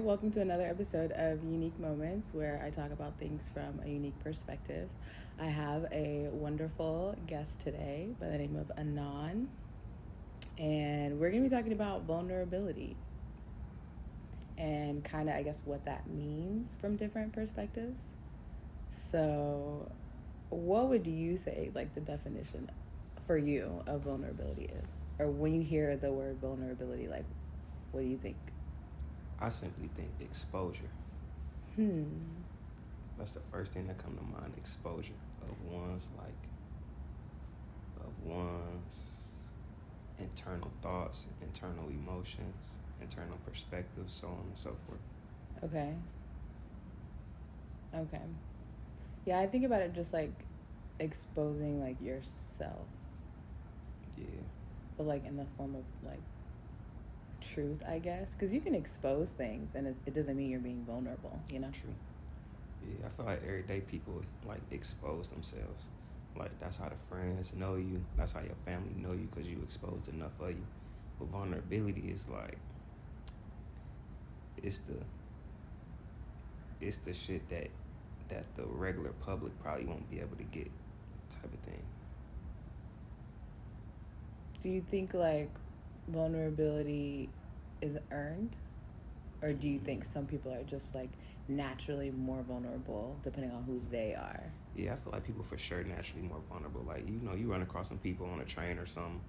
Welcome to another episode of Unique Moments where I talk about things from a unique perspective. I have a wonderful guest today by the name of Anon, and we're going to be talking about vulnerability and kind of, I guess, what that means from different perspectives. So, what would you say, like, the definition for you of vulnerability is? Or when you hear the word vulnerability, like, what do you think? I simply think exposure. That's the first thing that come to mind. Exposure of one's internal thoughts, internal emotions, internal perspectives, so on and so forth. Okay. Yeah, I think about it just like exposing like yourself, Yeah, but like in the form of like truth, I guess, because you can expose things and it doesn't mean you're being vulnerable, you know? true. Yeah, I feel like everyday people like expose themselves. Like that's how the friends know you. That's how your family know you because you exposed enough of you. But vulnerability is like it's the shit that the regular public probably won't be able to get, type of thing. Do you think like vulnerability is earned? Or do you think some people are just like naturally more vulnerable depending on who they are? Yeah, I feel like people for sure naturally more vulnerable. Like, you run across some people on a train or something,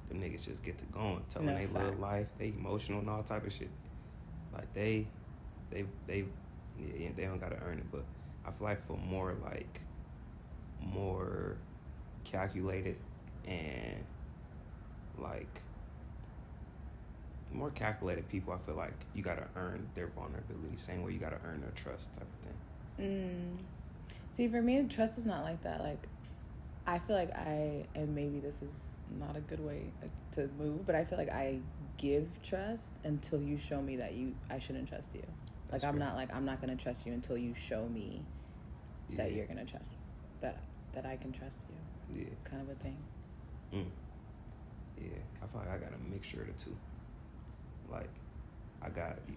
them niggas just get to going, telling No, they facts. live life, they emotional and all type of shit. Like they don't gotta earn it. But I feel like for more calculated and like more calculated people, I feel like you gotta earn their vulnerability, same way you gotta earn their trust, type of thing. See, for me, trust is not like that. Like, I feel like and maybe this is not a good way to move, but I feel like I give trust until you show me that I shouldn't trust you. That's I'm fair. I'm not gonna trust you until you show me that Yeah. you're gonna trust, that I can trust you. Yeah. Kind of a thing. Yeah, I feel like I got a mixture of the two. Like,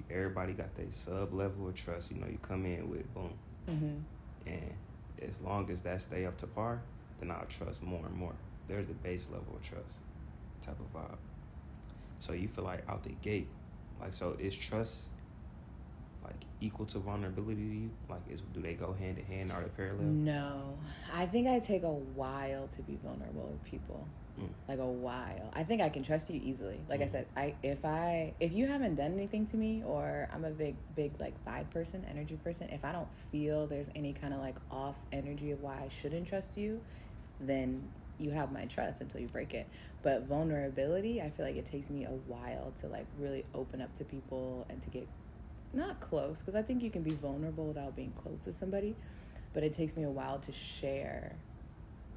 everybody got their sub level of trust. You come in with boom, and as long as that stay up to par, then I'll trust more and more. There's the base level of trust, type of vibe. So you feel like out the gate, like, so is trust like equal to vulnerability to you? Like, do they go hand in hand? Are they parallel? No, I think I take a while to be vulnerable with people. Like a while. I think I can trust you easily. Like I said, if you haven't done anything to me, or I'm a big like vibe person, energy person, if I don't feel there's any kind of like off energy of why I shouldn't trust you, then you have my trust until you break it. But vulnerability, I feel like it takes me a while to like really open up to people and to get not close, because I think you can be vulnerable without being close to somebody, but it takes me a while to share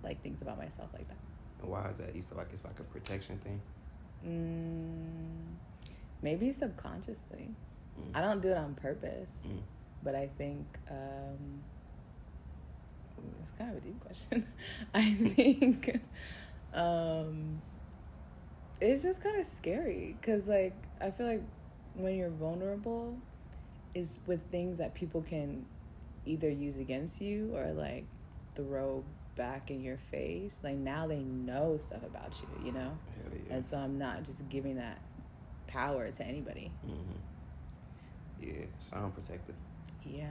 like things about myself like that. And why is that? You feel like it's like a protection thing? Maybe subconsciously. I don't do it on purpose, but I think it's kind of a deep question. I think it's just kind of scary because like I feel like when you're vulnerable is with things that people can either use against you or like throw back in your face. Like now they know stuff about you, Hell yeah. and so I'm not just giving that power to anybody. Yeah, sound protected. Yeah.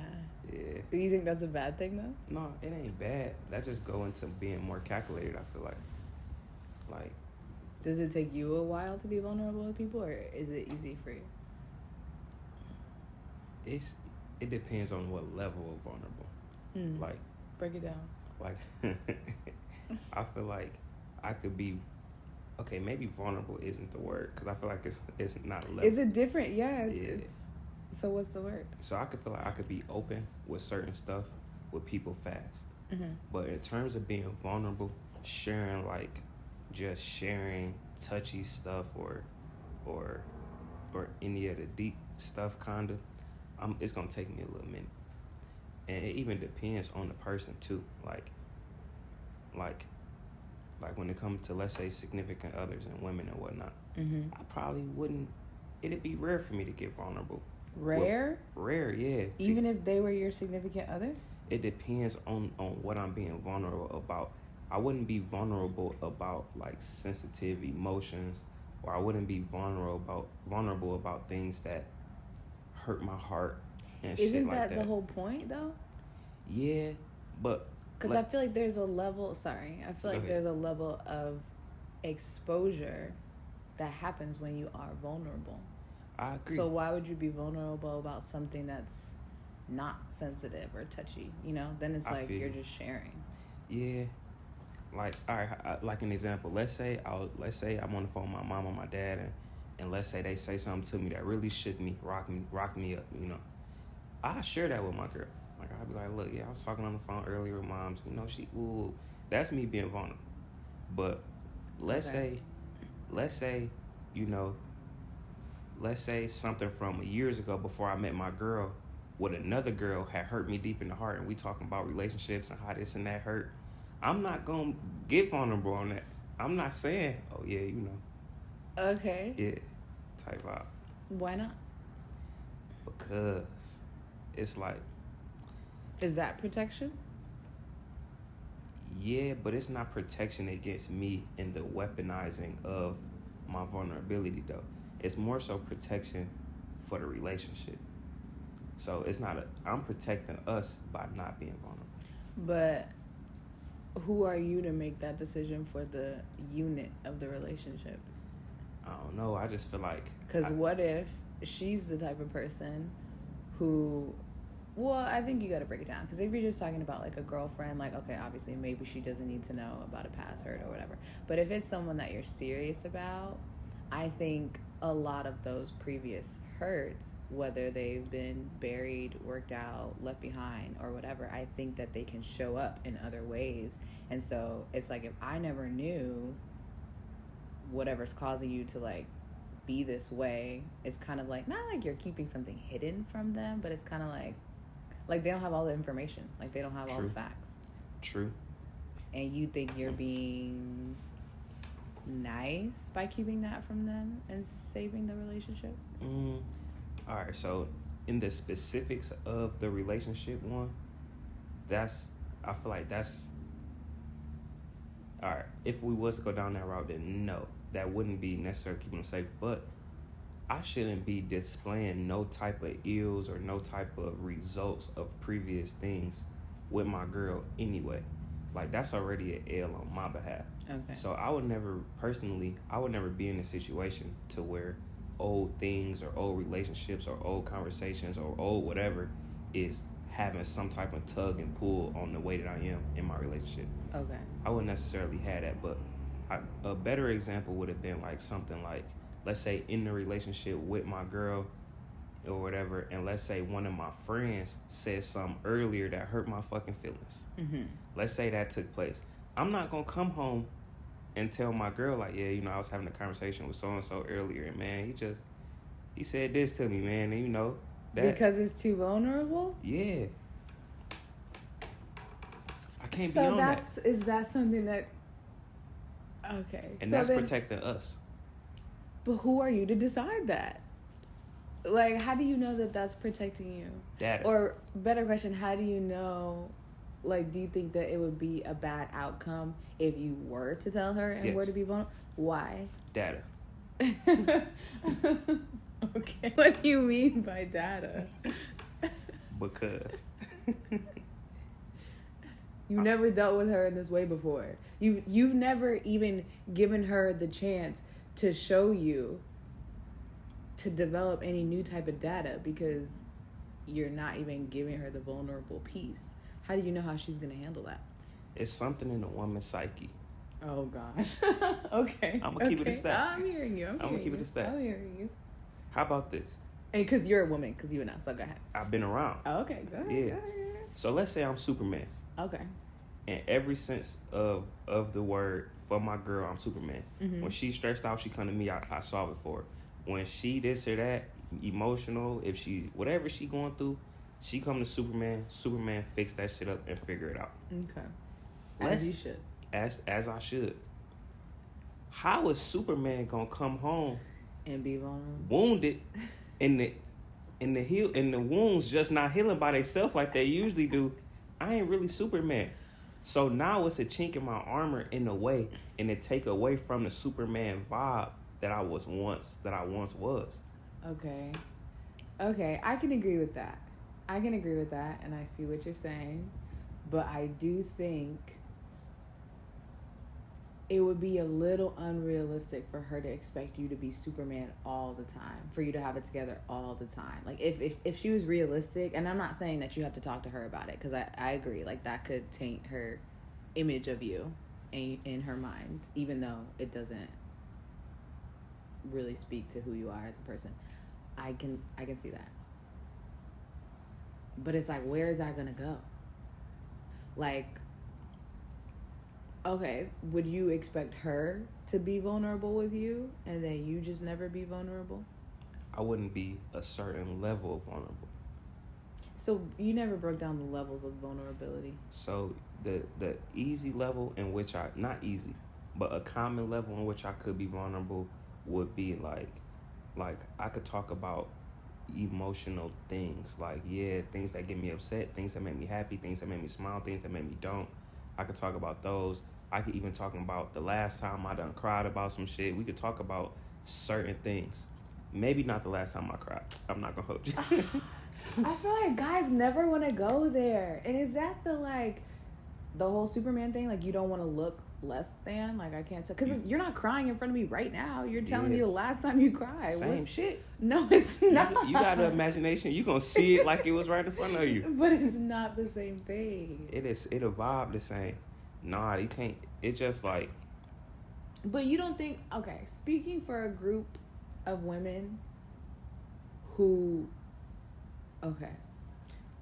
Yeah. Do you think that's a bad thing though? No, it ain't bad. That just go into being more calculated, I feel like. Like, does it take you a while to be vulnerable with people, or is it easy for you? it depends on what level of vulnerable. Like, break it down. Like, I feel like I could be, okay, maybe vulnerable isn't the word, because I feel like it's not level. Is it different? Yeah. It's so what's the word? So I could feel like I could be open with certain stuff with people fast. But in terms of being vulnerable, sharing touchy stuff or any of the deep stuff, kind of, it's gonna take me a little minute. And it even depends on the person too. Like when it comes to, let's say, significant others and women and whatnot, I probably wouldn't. It'd be rare for me to get vulnerable Rare? Rare, yeah. Even if they were your significant other? It depends on what I'm being vulnerable about. I wouldn't be vulnerable about like sensitive emotions, or I wouldn't be vulnerable about things that hurt my heart and Isn't shit like that. Isn't that the whole point though? Yeah, but because I feel like there's a level. Sorry, I feel like there's a level of exposure that happens when you are vulnerable. I agree. So why would you be vulnerable about something that's not sensitive or touchy? You know, then it's like you're just sharing. Yeah. Like, all right, like an example. Let's say I'm on the phone with my mom or my dad, and let's say they say something to me that really shook me, rock me up. You know, I share that with my girl. Like, I'd be like, look, yeah, I was talking on the phone earlier with moms. You know, that's me being vulnerable. But let's say, you know, let's say something from years ago before I met my girl, with another girl had hurt me deep in the heart, and we talking about relationships and how this and that hurt. I'm not gonna get vulnerable on that. I'm not saying, oh yeah, you know. Okay. Yeah, type vibe. Why not? Because it's like. Is that protection? Yeah, but it's not protection against me in the weaponizing of my vulnerability though. It's more so protection for the relationship. So it's not I'm protecting us by not being vulnerable. But who are you to make that decision for the unit of the relationship? I don't know. I just feel like... Because what if she's the type of person who... Well, I think you got to break it down. Because if you're just talking about, like, a girlfriend, like, okay, obviously maybe she doesn't need to know about a past hurt or whatever. But if it's someone that you're serious about, I think a lot of those previous hurts, whether they've been buried, worked out, left behind, or whatever, I think that they can show up in other ways. And so it's like, if I never knew whatever's causing you to, like, be this way, it's kind of like, not like you're keeping something hidden from them, but it's kind of like they don't have all the information. Like, they don't have all the facts. True. And you think you're being nice by keeping that from them and saving the relationship? All right, so in the specifics of the relationship one, I feel like that's... All right, if we was to go down that route, then no, that wouldn't be necessarily keeping them safe. But I shouldn't be displaying no type of ills or no type of results of previous things with my girl anyway. Like, that's already an L on my behalf. Okay. So I would never be in a situation to where old things or old relationships or old conversations or old whatever is having some type of tug and pull on the way that I am in my relationship. Okay. I wouldn't necessarily have that, but a better example would have been like something like, let's say in the relationship with my girl or whatever, and let's say one of my friends said something earlier that hurt my fucking feelings. Mm-hmm. Let's say that took place. I'm not gonna come home and tell my girl, like, yeah, you know, I was having a conversation with so-and-so earlier, and man, he said this to me, man, and you know that. Because it's too vulnerable? Yeah. I can't be on that. Is that something that... Okay. And so that's protecting us. But who are you to decide that? Like, how do you know that that's protecting you? Data. Or, better question, how do you know... Like, do you think that it would be a bad outcome if you were to tell her and were to be vulnerable? Why? Data. Okay. What do you mean by data? Because... You never dealt with her in this way before. You've never even given her the chance to show you, to develop any new type of data, because you're not even giving her the vulnerable piece. How do you know how she's going to handle that? It's something in a woman's psyche. Oh, gosh. Okay. I'm going to keep it a stack. I'm hearing you. I'm going to keep it a stack. I'm hearing you. How about this? Hey, because you're a woman, because you and I, so go ahead. I've been around. Oh, okay, go ahead. Yeah. Go ahead. So let's say I'm Superman. Okay. In every sense of the word, for my girl, I'm Superman. Mm-hmm. When she's stressed out, she come to me, I solve it for her. When she this or that, emotional, if she, whatever she going through, she come to Superman. Superman fix that shit up and figure it out. Okay. As you should. As I should. How is Superman gonna come home and be vulnerable, wounded, and and the wounds just not healing by themselves like they usually do, I ain't really Superman. So now it's a chink in my armor in a way, and it take away from the Superman vibe that I once was. Okay, I can agree with that. And I see what you're saying, but I do think it would be a little unrealistic for her to expect you to be Superman all the time, for you to have it together all the time. Like, if she was realistic, and I'm not saying that you have to talk to her about it, because I agree, like, that could taint her image of you in her mind, even though it doesn't really speak to who you are as a person. I can see that. But it's like, where is that gonna go? Like, okay, would you expect her to be vulnerable with you and then you just never be vulnerable? I wouldn't be a certain level of vulnerable. So you never broke down the levels of vulnerability. So the easy level in which not easy, but a common level in which I could be vulnerable would be like I could talk about emotional things, like, things that get me upset, things that make me happy, things that make me smile, things that make me don't. I could talk about those. I could even talk about the last time I done cried about some shit. We could talk about certain things. Maybe not the last time I cried. I'm not gonna hold you. I feel like guys never want to go there. And is that the whole Superman thing? Like, you don't want to look less than? Like, I can't tell. Because you're not crying in front of me right now. You're telling me the last time you cried. Same shit. No, it's not. You got an imagination. You're going to see it like it was right in front of you. But it's not the same thing. It'll vibe the same. Nah, you can't. It's just like... But you don't think... Okay, speaking for a group of women who... Okay.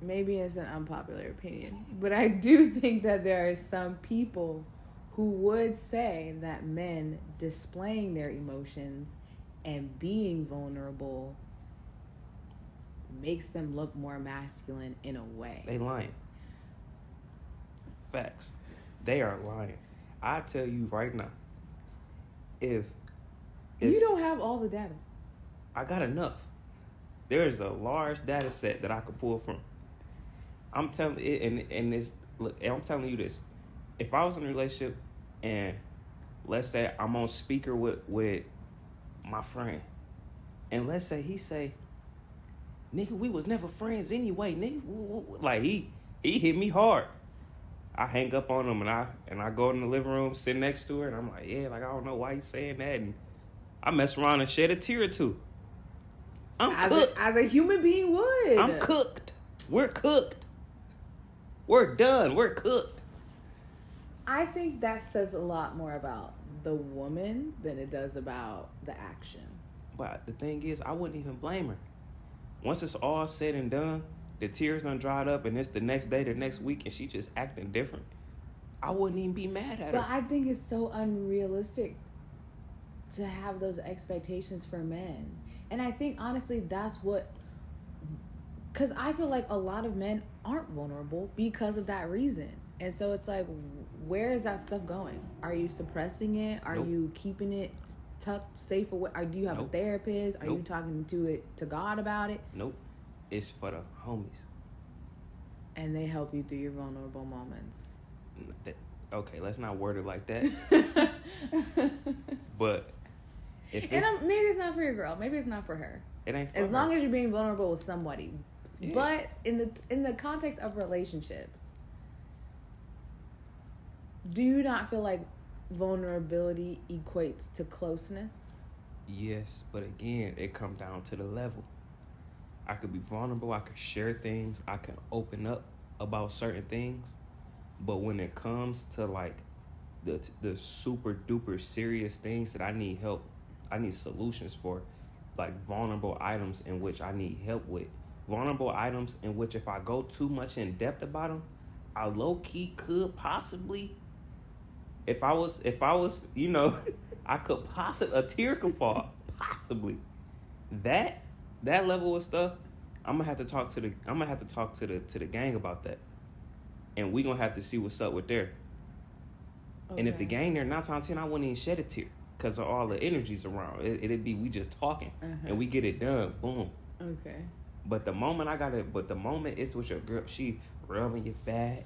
Maybe it's an unpopular opinion, but I do think that there are some people who would say that men displaying their emotions and being vulnerable makes them look more masculine in a way. They lying. Facts. They are lying. I tell you right now, if you don't have all the data. I got enough. There is a large data set that I could pull from. I'm telling it, and this. Look, I'm telling you this. If I was in a relationship, and let's say I'm on speaker with my friend, and let's say he say, "Nigga, we was never friends anyway, nigga." Like he hit me hard. I hang up on him and I go in the living room, sit next to her, and I'm like, I don't know why he's saying that, and I mess around and shed a tear or two. I'm cooked. As a human being would. I'm cooked. We're cooked. We're done. We're cooked. I think that says a lot more about the woman than it does about the action. But the thing is, I wouldn't even blame her. Once it's all said and done, the tears done dried up, and it's the next day, the next week, and she just acting different. I wouldn't even be mad at her. But I think it's so unrealistic to have those expectations for men. And I think, honestly, that's what... Because I feel like a lot of men aren't vulnerable because of that reason. And so it's like, where is that stuff going? Are you suppressing it? Are you keeping it tucked, safe away? Or do you have a therapist? Are you talking to God about it? Nope. It's for the homies. And they help you through your vulnerable moments. Okay, let's not word it like that. But... maybe it's not for your girl. Maybe it's not for her. It ain't for as her. long as you're being vulnerable with somebody. Yeah. But in the context of relationships, do you not feel like vulnerability equates to closeness? Yes, but again, it comes down to the level. I could be vulnerable. I could share things. I can open up about certain things. But when it comes to like the super duper serious things that I need help, I need solutions for, like vulnerable items in which I need help with. Vulnerable items in which if I go too much in depth about them, I low key could possibly, if I was, I could possibly, a tear could fall, possibly. That level of stuff, I'm gonna have to talk to the gang about that, and we gonna have to see what's up with there. Okay. And if the gang there 9 times 10, I wouldn't even shed a tear because of all the energies around. It'd be we just talking and we get it done. Boom. Okay. But the moment it's with your girl, she rubbing your back,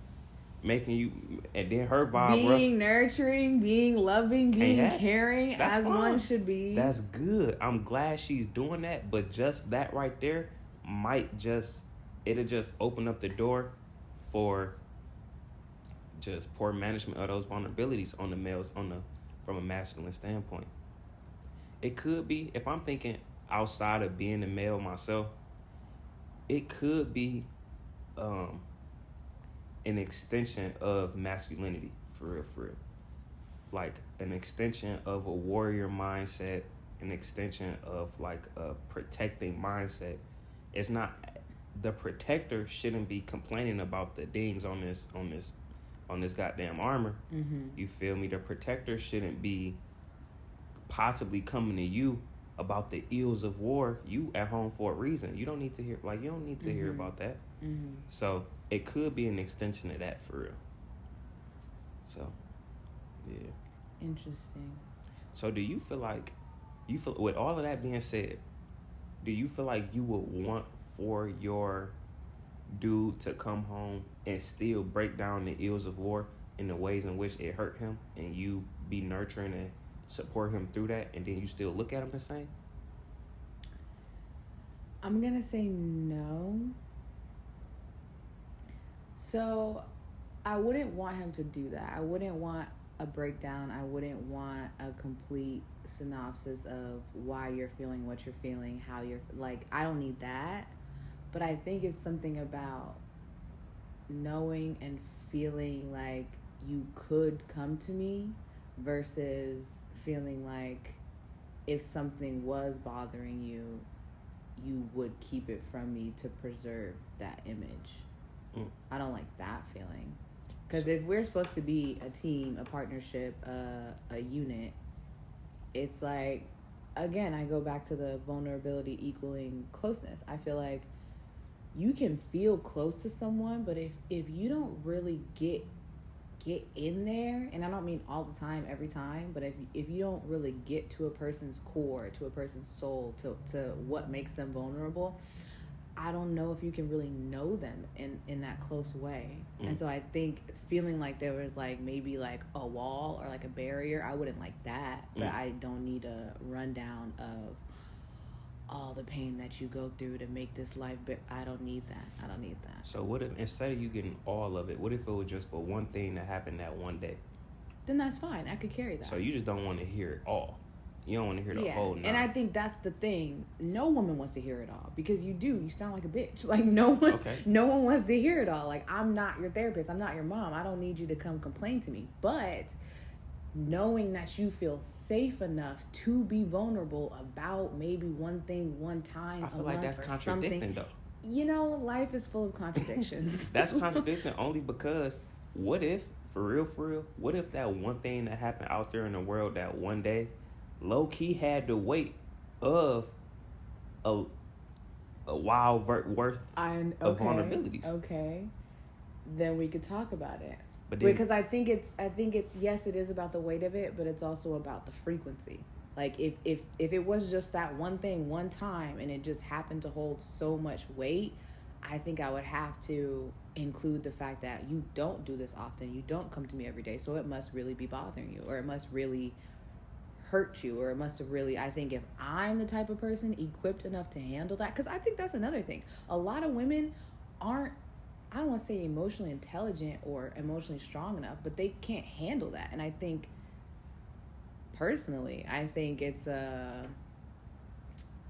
making you, and then her vibe, being nurturing, being loving, being caring, as fine. One should be. That's good. I'm glad she's doing that, but just that right there it'll just open up the door for just poor management of those vulnerabilities on the males from a masculine standpoint. It could be, if I'm thinking outside of being a male myself, it could be an extension of masculinity, for real. Like an extension of a warrior mindset, an extension of like a protecting mindset. It's not, the protector shouldn't be complaining about the dings on this goddamn armor. Mm-hmm. You feel me? The protector shouldn't be possibly coming to you about the ills of war. You at home for a reason. You don't need to hear hear about that. Mm-hmm. So it could be an extension of that, for real. So yeah. Interesting. So do you feel with all of that being said, do you feel like you would want for your dude to come home and still break down the ills of war in the ways in which it hurt him, and you be nurturing and support him through that, and then you still look at him the same? I'm gonna say no. So I wouldn't want him to do that. I wouldn't want a breakdown. I wouldn't want a complete synopsis of why you're feeling what you're feeling, how you're like. I don't need that. But I think it's something about knowing and feeling like you could come to me versus feeling like if something was bothering you, you would keep it from me to preserve that image. I don't like that feeling. Because if we're supposed to be a team, a partnership, a unit, it's like, again, I go back to the vulnerability equaling closeness. I feel like you can feel close to someone, but if you don't really get in there, and I don't mean all the time, every time, but if you don't really get to a person's core, to a person's soul, to what makes them vulnerable, I don't know if you can really know them in that close way. And so I think feeling like there was like maybe like a wall or like a barrier, I wouldn't like that, but I don't need a rundown of all the pain that you go through to make this life, but I don't need that. So what if, instead of you getting all of it, what if it was just for one thing that happened that one day? Then that's fine. I could carry that. So you just don't want to hear it all. You don't want to hear the whole nine. And I think that's the thing. No woman wants to hear it all, because you do. You sound like a bitch. Like no one wants to hear it all. Like, I'm not your therapist. I'm not your mom. I don't need you to come complain to me. But knowing that you feel safe enough to be vulnerable about maybe one thing, one time, I feel like that's contradicting, though. You know, life is full of contradictions. That's contradicting only because what if, for real, what if that one thing that happened out there in the world that one day low-key had the weight of a wild worth of vulnerabilities? Okay. Then we could talk about it. But then, because I think it's yes, it is about the weight of it, but it's also about the frequency. Like if it was just that one thing one time and it just happened to hold so much weight, I think I would have to include the fact that you don't do this often. You don't come to me every day, so it must really be bothering you, or it must really hurt you, or it must have really, I think if I'm the type of person equipped enough to handle that, because I think that's another thing. A lot of women aren't, I don't want to say emotionally intelligent or emotionally strong enough, but they can't handle that. And I think, personally, I think it's not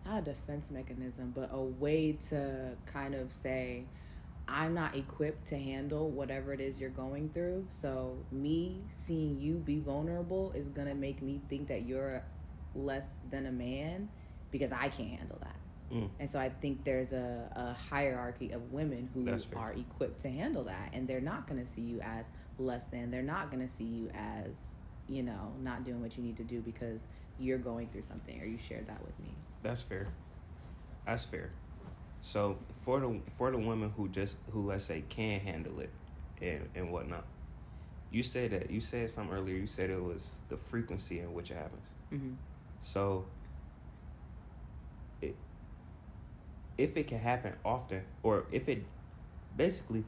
a defense mechanism, but a way to kind of say, I'm not equipped to handle whatever it is you're going through. So me seeing you be vulnerable is going to make me think that you're less than a man because I can't handle that. And so I think there's a hierarchy of women who are equipped to handle that. And they're not going to see you as less than. They're not going to see you as, you know, not doing what you need to do because you're going through something or you shared that with me. That's fair. So for the women who let's say can handle it and whatnot, you said something earlier. You said it was the frequency in which it happens. Mm-hmm. So if it can happen often, or if it basically,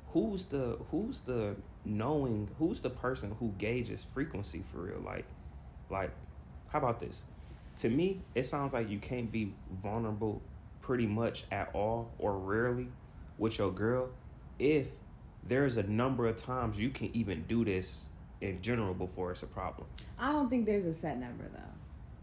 who's the person who gauges frequency for real? Like, how about this? To me, it sounds like you can't be vulnerable pretty much at all or rarely with your girl if there's a number of times you can even do this in general before it's a problem. I don't think there's a set number though.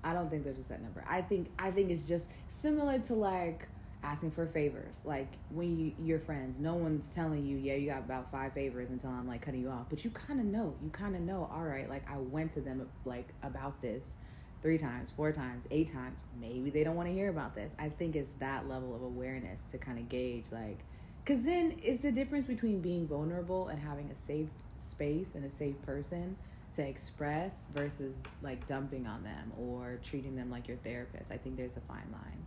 I don't think there's a set number. I think it's just similar to like asking for favors. Like when you're friends, no one's telling you, yeah, you got about 5 favors until I'm like cutting you off. But you kind of know, all right, like I went to them like about this 3 times, 4 times, 8 times. Maybe they don't want to hear about this. I think it's that level of awareness to kind of gauge like, because then it's the difference between being vulnerable and having a safe space and a safe person to express versus like dumping on them or treating them like your therapist. I think there's a fine line.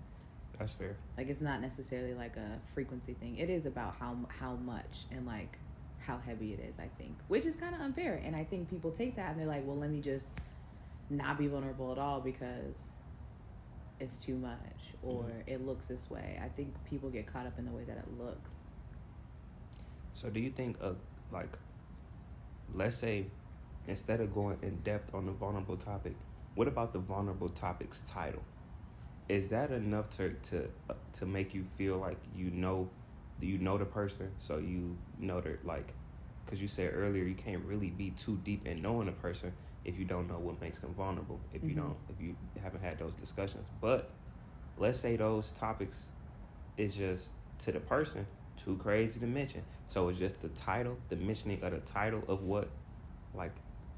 That's fair. Like it's not necessarily like a frequency thing. It is about how much and like how heavy it is, I think, which is kind of unfair. And I think people take that and they're like, well, let me just not be vulnerable at all because it's too much or it looks this way. I think people get caught up in the way that it looks. So do you think like, let's say instead of going in depth on the vulnerable topic, what about the vulnerable topic's title? Is that enough to make you feel like you know the person, so you know that, like, because you said earlier you can't really be too deep in knowing a person if you don't know what makes them vulnerable, if you haven't had those discussions. But let's say those topics is just to the person too crazy to mention, so it's just the title, the mentioning of the title of what like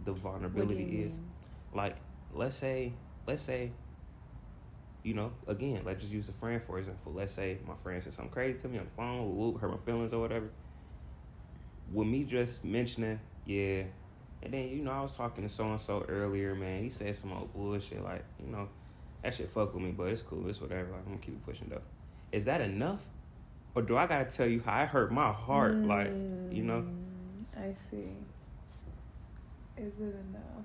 the vulnerability is. Like let's say again, let's just use a friend for example. Let's say my friend said something crazy to me on the phone, hurt my feelings or whatever. With me just mentioning, yeah, and then, I was talking to so-and-so earlier, man, he said some old bullshit, like, that shit fuck with me, but it's cool, it's whatever, like, I'm gonna keep it pushing though. Is that enough? Or do I gotta tell you how it hurt my heart, I see. Is it enough?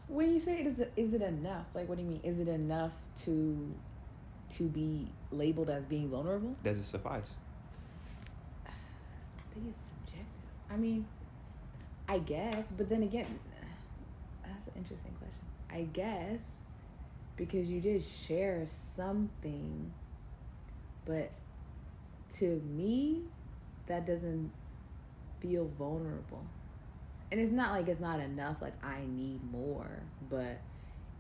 When you say is it enough? Like, what do you mean? Is it enough to be labeled as being vulnerable? Does it suffice? I think it's subjective. I mean, I guess, but then again, that's an interesting question. I guess because you did share something, but to me, that doesn't feel vulnerable. And it's not like it's not enough, like I need more, but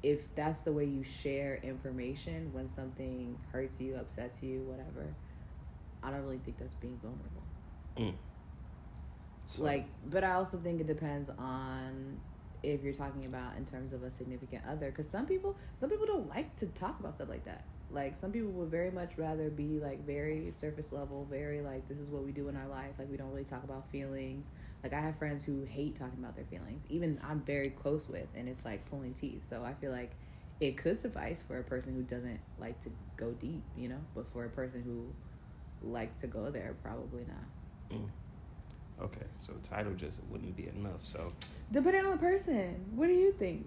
if that's the way you share information when something hurts you, upsets you, whatever, I don't really think that's being vulnerable. So. But I also think it depends on if you're talking about in terms of a significant other, because some people don't like to talk about stuff like that. Like some people would very much rather be like very surface level, very like this is what we do in our life. Like we don't really talk about feelings. Like I have friends who hate talking about their feelings. Even I'm very close with, and it's like pulling teeth. So I feel like it could suffice for a person who doesn't like to go deep, but for a person who likes to go there, probably not. Okay, so the title just wouldn't be enough. So depending on the person, what do you think?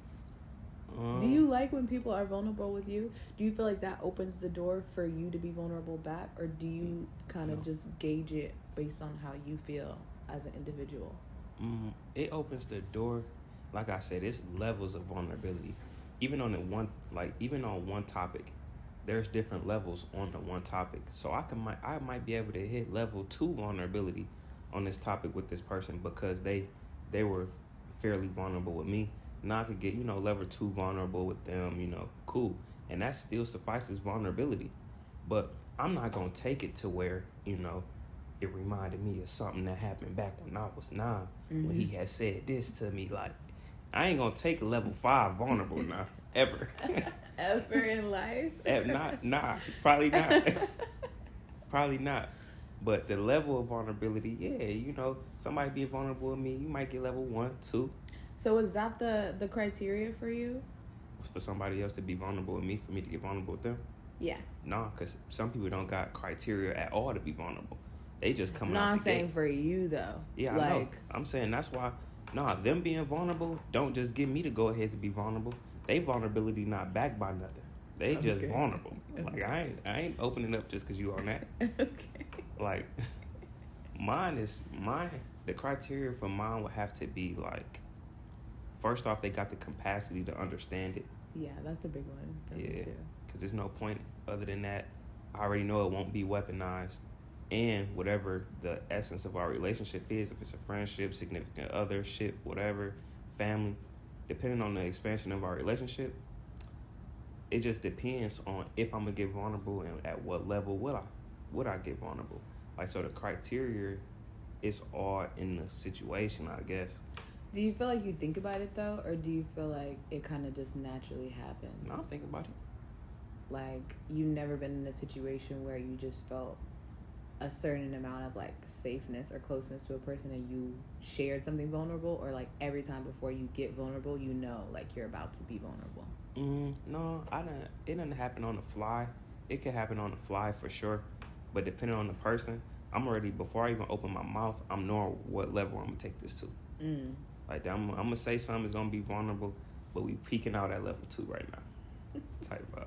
Do you like when people are vulnerable with you? Do you feel like that opens the door for you to be vulnerable back, or do you kind of just gauge it based on how you feel as an individual? It opens the door. Like I said, it's levels of vulnerability. Even on one topic, there's different levels on the one topic. So I might be able to hit level 2 vulnerability on this topic with this person because they were fairly vulnerable with me. Now I could get, level 2 vulnerable with them, cool. And that still suffices vulnerability. But I'm not going to take it to where, it reminded me of something that happened back when I was 9, when he had said this to me. Like, I ain't going to take a level 5 vulnerable now, ever. Ever in life? Probably not. Probably not. But the level of vulnerability, yeah, somebody be vulnerable with me, you might get level 1, 2. So is that the criteria for you? For somebody else to be vulnerable with me, for me to get vulnerable with them? Yeah. No, because some people don't got criteria at all to be vulnerable. They just come out the gate. No, I'm saying for you, though. Yeah, I know. I'm saying that's why, them being vulnerable don't just get me to go ahead to be vulnerable. they vulnerability not backed by nothing. They just vulnerable. Okay. Like I ain't opening up just because you on that. Okay. Like the criteria for mine would have to be like, first off, they got the capacity to understand it. Yeah, that's a big one for me too. Because there's no point other than that. I already know it won't be weaponized. And whatever the essence of our relationship is, if it's a friendship, significant othership, whatever, family, depending on the expansion of our relationship, it just depends on if I'm gonna get vulnerable and at what level would I get vulnerable. Like, so the criteria is all in the situation, I guess. Do you feel like you think about it though, or do you feel like it kind of just naturally happens? No, I think about it. Like, you've never been in a situation where you just felt a certain amount of like safeness or closeness to a person and you shared something vulnerable, or like every time before you get vulnerable, you know, like you're about to be vulnerable? No, it doesn't happen on the fly. It can happen on the fly for sure, but depending on the person, I'm already, before I even open my mouth, I'm knowing what level I'm gonna take this to. Like, I'm gonna say something is gonna be vulnerable, but we peeking out at level 2 right now. Type of.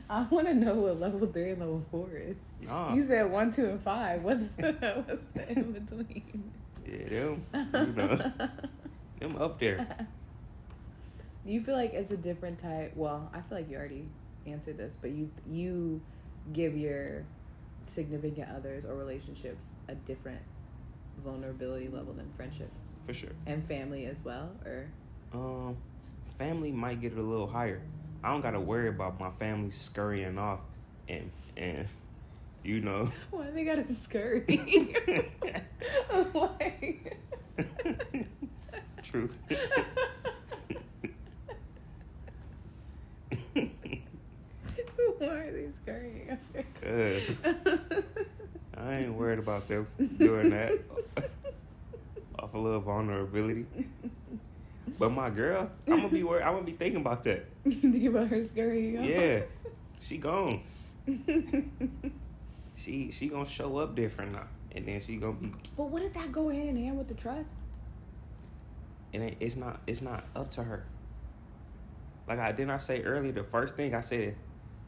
I want to know what level 3 and level 4 is. Nah. You said 1, 2, and 5. What's the in between? Yeah, them. You know, them up there. Do you feel like it's a different type? Well, I feel like you already answered this, but you give your significant others or relationships a different vulnerability level than friendships? For sure. And family as well, or? Family might get it a little higher. I don't gotta worry about my family scurrying off and you know. Why they gotta scurry? Like... True. Why are they scurrying? Cause I ain't worried about them doing that off a little vulnerability. But my girl, I'm gonna be worried. I'm gonna be thinking about that. You think about her scurrying? Yeah, she gone. She gonna show up different now, and then she gonna be. But wouldn't that go hand in hand with the trust? And it's not up to her. Like I say earlier, the first thing I said,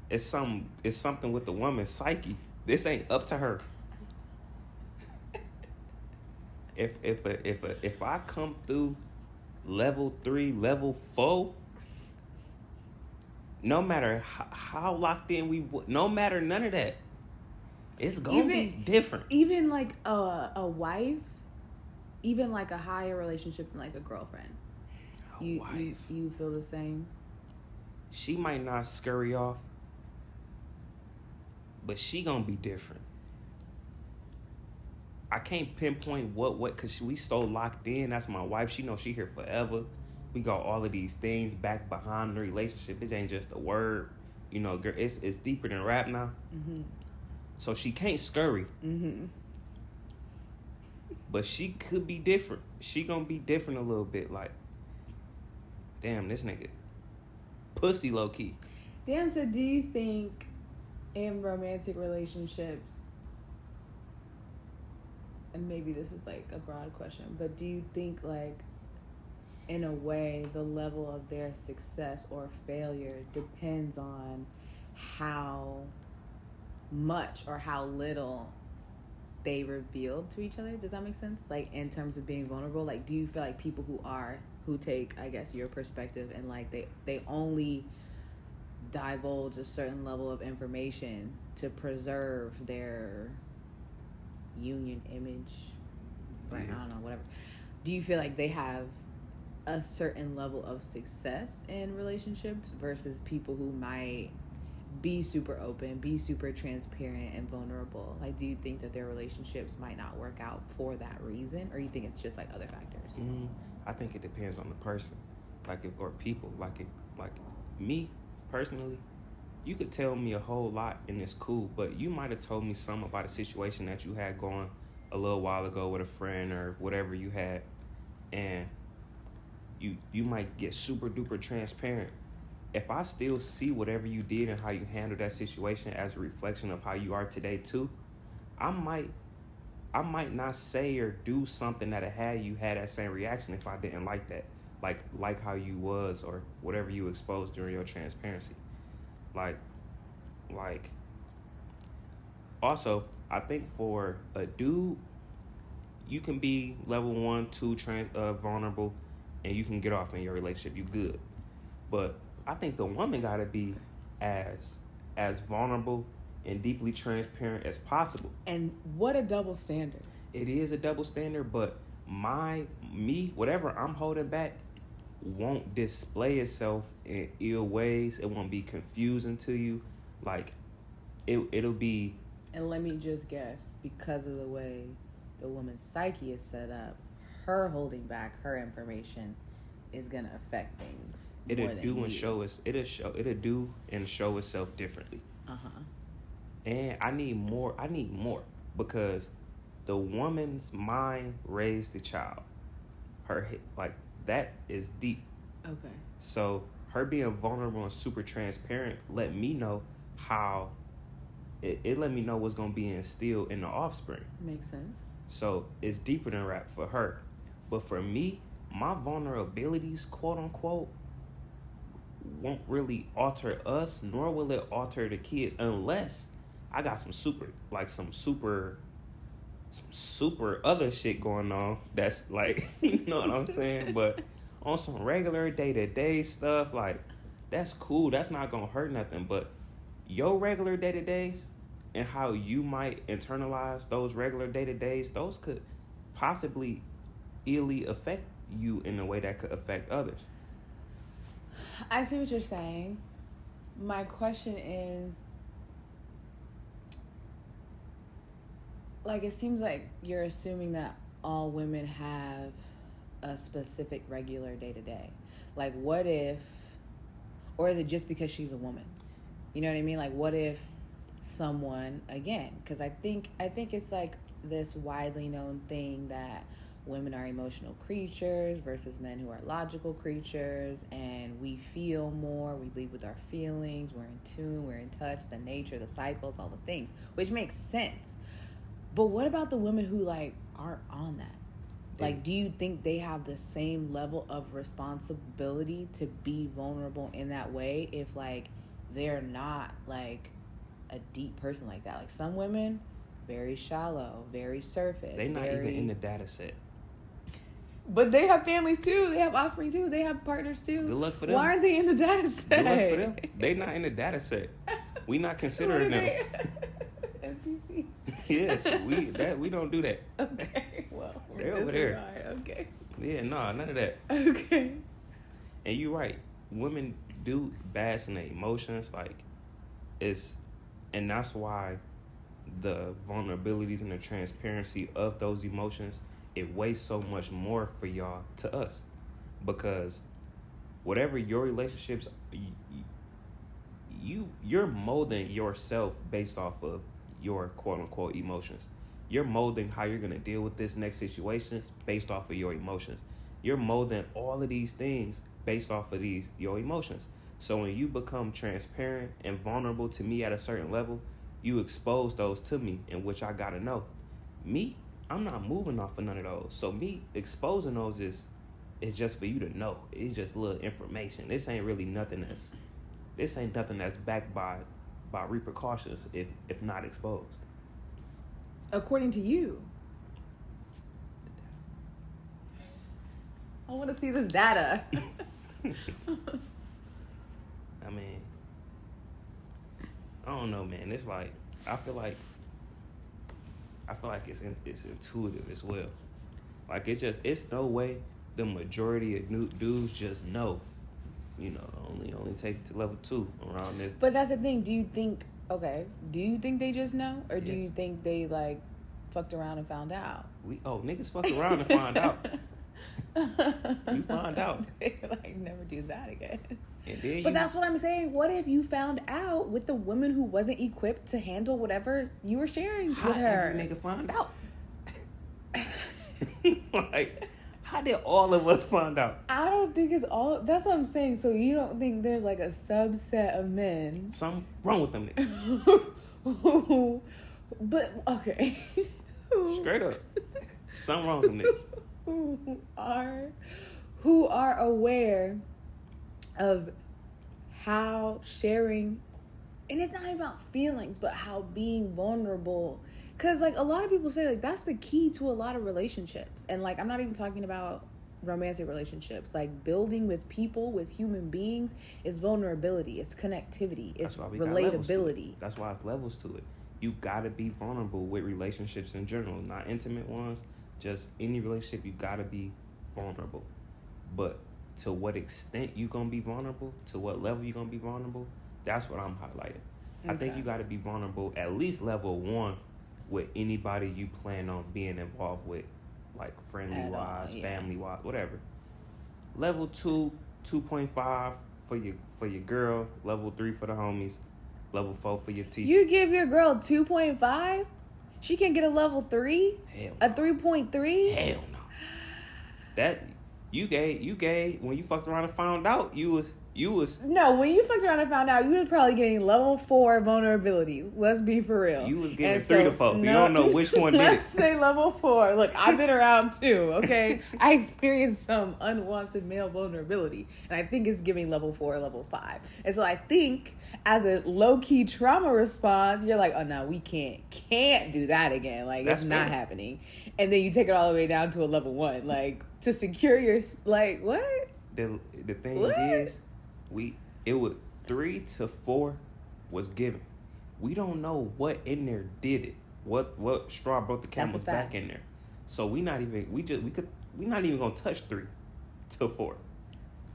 it's something with the woman's psyche. This ain't up to her. If I come through level 3, level 4, no matter how locked in no matter none of that, it's gonna be different. Even like a wife, even like a higher relationship than like a girlfriend. You feel the same? She might not scurry off, but she gonna be different. I can't pinpoint what, cause we so locked in. That's my wife. She knows she here forever. We got all of these things back behind the relationship. This ain't just a word, you know. Girl, it's deeper than rap now. Mm-hmm. So she can't scurry. Mm-hmm. But she could be different. She gonna be different a little bit. Like, damn, this nigga pussy low key. Damn. So do you think in romantic relationships, and maybe this is like a broad question, but do you think like in a way the level of their success or failure depends on how much or how little they revealed to each other? Does that make sense? Like, in terms of being vulnerable, like, do you feel like people who take, I guess, your perspective and like they only divulge a certain level of information to preserve their union image, right? I don't know, whatever. Do you feel like they have a certain level of success in relationships versus people who might be super open, be super transparent and vulnerable? Like, do you think that their relationships might not work out for that reason, or you think it's just like other factors? I think it depends on the person, or people. Like me personally, you could tell me a whole lot and it's cool, but you might have told me something about a situation that you had going a little while ago with a friend or whatever you had, and you might get super duper transparent. If I still see whatever you did and how you handled that situation as a reflection of how you are today too, I might not say or do something that had that same reaction if I didn't like that. like how you was or whatever you exposed during your transparency. Like also, I think for a dude, you can be level 1, 2 vulnerable, and you can get off in your relationship. You good, but I think the woman gotta be as vulnerable and deeply transparent as possible. And what a double standard! It is a double standard, but whatever I'm holding back won't display itself in ill ways. It won't be confusing to you. Like it'll be. And let me just guess, because of the way the woman's psyche is set up, her holding back her information is gonna affect things. It'll do and show itself differently. And I need more because the woman's mind raised the child. That is deep. Okay. So her being vulnerable and super transparent let me know how it let me know what's gonna be instilled in the offspring. Makes sense. So it's deeper than rap for her. But for me, my vulnerabilities, quote unquote, won't really alter us, nor will it alter the kids unless I got some super other shit going on that's like, you know what I'm saying? But on some regular day-to-day stuff, like, that's cool. That's not gonna hurt nothing. But your regular day-to-days and how you might internalize those regular day-to-days, those could possibly illy affect you in a way that could affect others. I see what you're saying. My question is, like, it seems like you're assuming that all women have a specific regular day-to-day. Like, what if, or is it just because she's a woman? You know what I mean? Like, what if someone, again, because I think it's like this widely known thing that women are emotional creatures versus men who are logical creatures, and we feel more, we lead with our feelings, we're in tune, we're in touch, the nature, the cycles, all the things, which makes sense. But what about the women who, like, aren't on that? Like, do you think they have the same level of responsibility to be vulnerable in that way if, like, they're not, like, a deep person like that? Like, some women, very shallow, very surface. They're not even in the data set. But they have families, too. They have offspring, too. They have partners, too. Good luck for them. Why aren't they in the data set? Good luck for them. They're not in the data set. We not considering them. NPCs. Yes, we don't do that. Okay, well, they're over there. Okay. Yeah, no, none of that. Okay. And you're right. Women do bask in their emotions, like, and that's why the vulnerabilities and the transparency of those emotions, it weighs so much more for y'all to us, because whatever your relationships, you're molding yourself based off of your quote unquote emotions. You're molding how you're going to deal with this next situation based off of your emotions. You're molding all of these things based off of your emotions. So when you become transparent and vulnerable to me at a certain level, you expose those to me, in which I got to know. Me, I'm not moving off of none of those. So me exposing those is just for you to know. It's just little information. This ain't nothing that's backed by repercussions if not exposed. According to you. I want to see this data. I mean, I don't know, man. It's like, I feel like it's intuitive as well. Like, it's no way the majority of dudes just know. You know, only take it to level 2 around there. But that's the thing. Do you think they just know? Or do you think they, like, fucked around and found out? Niggas fucked around and found out. You find out. They, like, never do that again. But that's what I'm saying. What if you found out with the woman who wasn't equipped to handle whatever you were sharing with her? Every nigga find out. Like, how did all of us find out? I don't think it's all. That's what I'm saying. So you don't think there's, like, a subset of men? Something wrong with them niggas. But, okay. Straight up. Something wrong with them niggas. who are aware of how sharing, and it's not even about feelings, but how being vulnerable. Because, like, a lot of people say, like, that's the key to a lot of relationships. And, like, I'm not even talking about romantic relationships. Like, building with people, with human beings, is vulnerability. It's connectivity. It's relatability. That's why it's levels to it. You got to be vulnerable with relationships in general. Not intimate ones. Just any relationship, you got to be vulnerable. But to what extent you going to be vulnerable, to what level you going to be vulnerable, that's what I'm highlighting. Okay. I think you got to be vulnerable at least level 1 with anybody you plan on being involved with, like friendly-wise, family-wise, whatever. Level 2, 2.5 for your girl. Level 3 for the homies. Level 4 for your teeth. You give your girl 2.5? She can get a level 3? Hell a no. 3.3? Hell no. That you gave when you fucked around and found out you was No, when you fucked around and found out, you was probably getting level 4 vulnerability. Let's be for real. You was getting 3 to 4. You don't know which one did it. Let's say level 4. Look, I've been around too, okay? I experienced some unwanted male vulnerability, and I think it's giving level 4 or level 5. And so I think as a low-key trauma response, you're like, oh no, we can't do that again. Like, that's it's not happening. And then you take it all the way down to a level 1. Like, to secure your, like, what? The thing is, it was 3 to 4 was given. We don't know what in there did it. What straw broke the camel's back in there. So we not even gonna touch 3 to 4.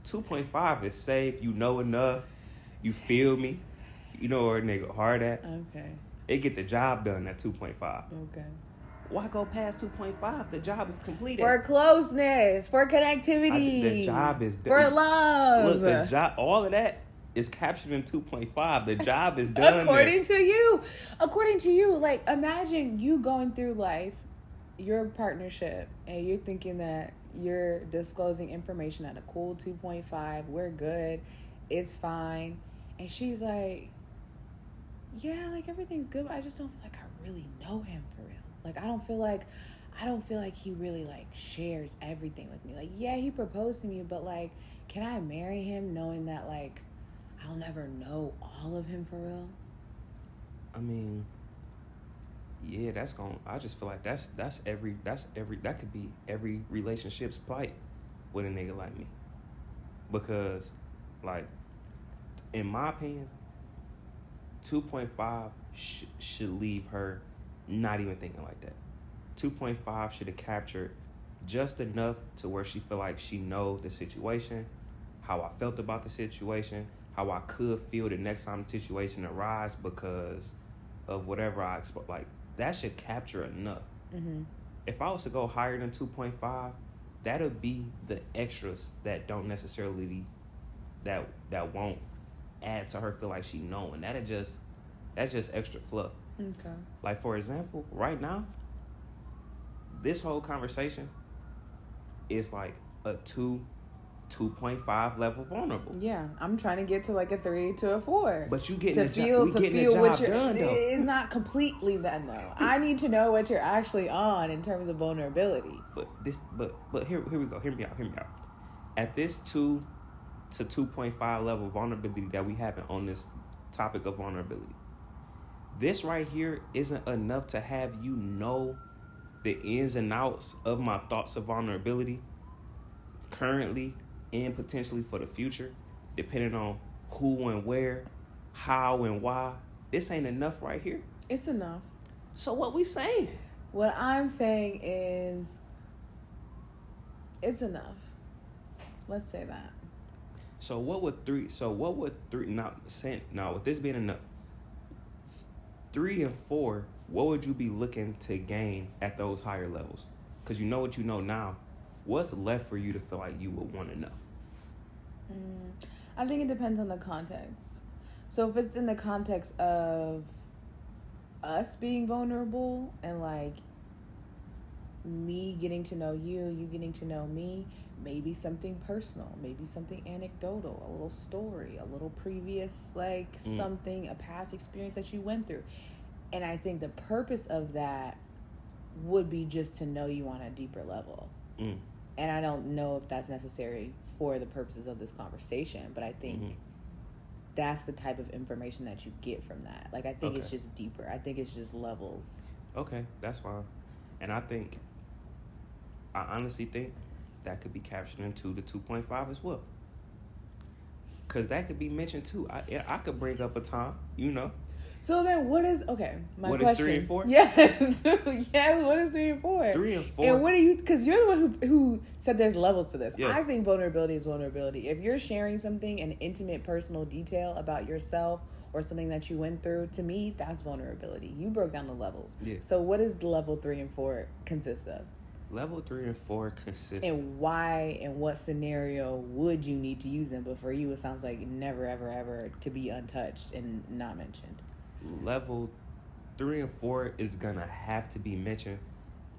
2.5 is safe. You know enough. You feel me. You know where a nigga hard at. Okay. It get the job done at 2.5. Okay. Why go past 2.5? The job is completed. For closeness, for connectivity. The job is done. For love. Look, the job, all of that is captured in 2.5. The job is done. According to you, like, imagine you going through life, your partnership, and you're thinking that you're disclosing information at a cool 2.5. We're good. It's fine. And she's like, yeah, like, everything's good, but I just don't feel like I really know him for real. Like, I don't feel like he really, like, shares everything with me. Like, yeah, he proposed to me, but, like, can I marry him knowing that, like, I'll never know all of him for real? I mean, yeah, I just feel like that could be every relationship's plight with a nigga like me. Because, like, in my opinion, 2.5 should leave her not even thinking like that. 2.5 should have captured just enough to where she feel like she know the situation, how I felt about the situation, how I could feel the next time the situation arises because of whatever I expect. Like, that should capture enough. Mm-hmm. If I was to go higher than 2.5, that'll be the extras that don't necessarily that won't add to her feel like she knowing. That's just extra fluff. Okay. Like, for example, right now, this whole conversation is like a 2.5 level vulnerable. Yeah, I'm trying to get to like a 3 to a 4. But you getting the job done, though. It's not completely done, though. I need to know what you're actually on in terms of vulnerability. But here we go. Hear me out. At this 2 to 2.5 level vulnerability that we have on this topic of vulnerability, this right here isn't enough to have you know the ins and outs of my thoughts of vulnerability currently and potentially for the future, depending on who and where, how and why. This ain't enough right here. It's enough. So what we saying? What I'm saying is it's enough. Let's say that. So what would 3 now with this being enough, 3 and 4, what would you be looking to gain at those higher levels? Because you know what you know now. What's left for you to feel like you would want to know? I think it depends on the context. So if it's in the context of us being vulnerable and like me getting to know you, you getting to know me, maybe something personal, maybe something anecdotal, a little story, a little previous, like something, a past experience that you went through. And I think the purpose of that would be just to know you on a deeper level. and I don't know if that's necessary for the purposes of this conversation, but I think that's the type of information that you get from that. Like, I think it's just deeper. I think it's just levels. Okay, that's fine. And I honestly think that could be captured into the 2.5 as well. Because that could be mentioned too. I could bring up a time, you know. So then what is, my what question. What is 3 and 4? Yes. Yes, what is 3 and 4? 3 and 4. And what do you, because you're the one who said there's levels to this. Yeah. I think vulnerability is vulnerability. If you're sharing something, an intimate personal detail about yourself or something that you went through, to me, that's vulnerability. You broke down the levels. Yeah. So what does level 3 and 4 consist of? Level 3 and 4 consist. And why and what scenario would you need to use them? But for you, it sounds like never, ever, ever to be untouched and not mentioned. Level 3 and 4 is gonna have to be mentioned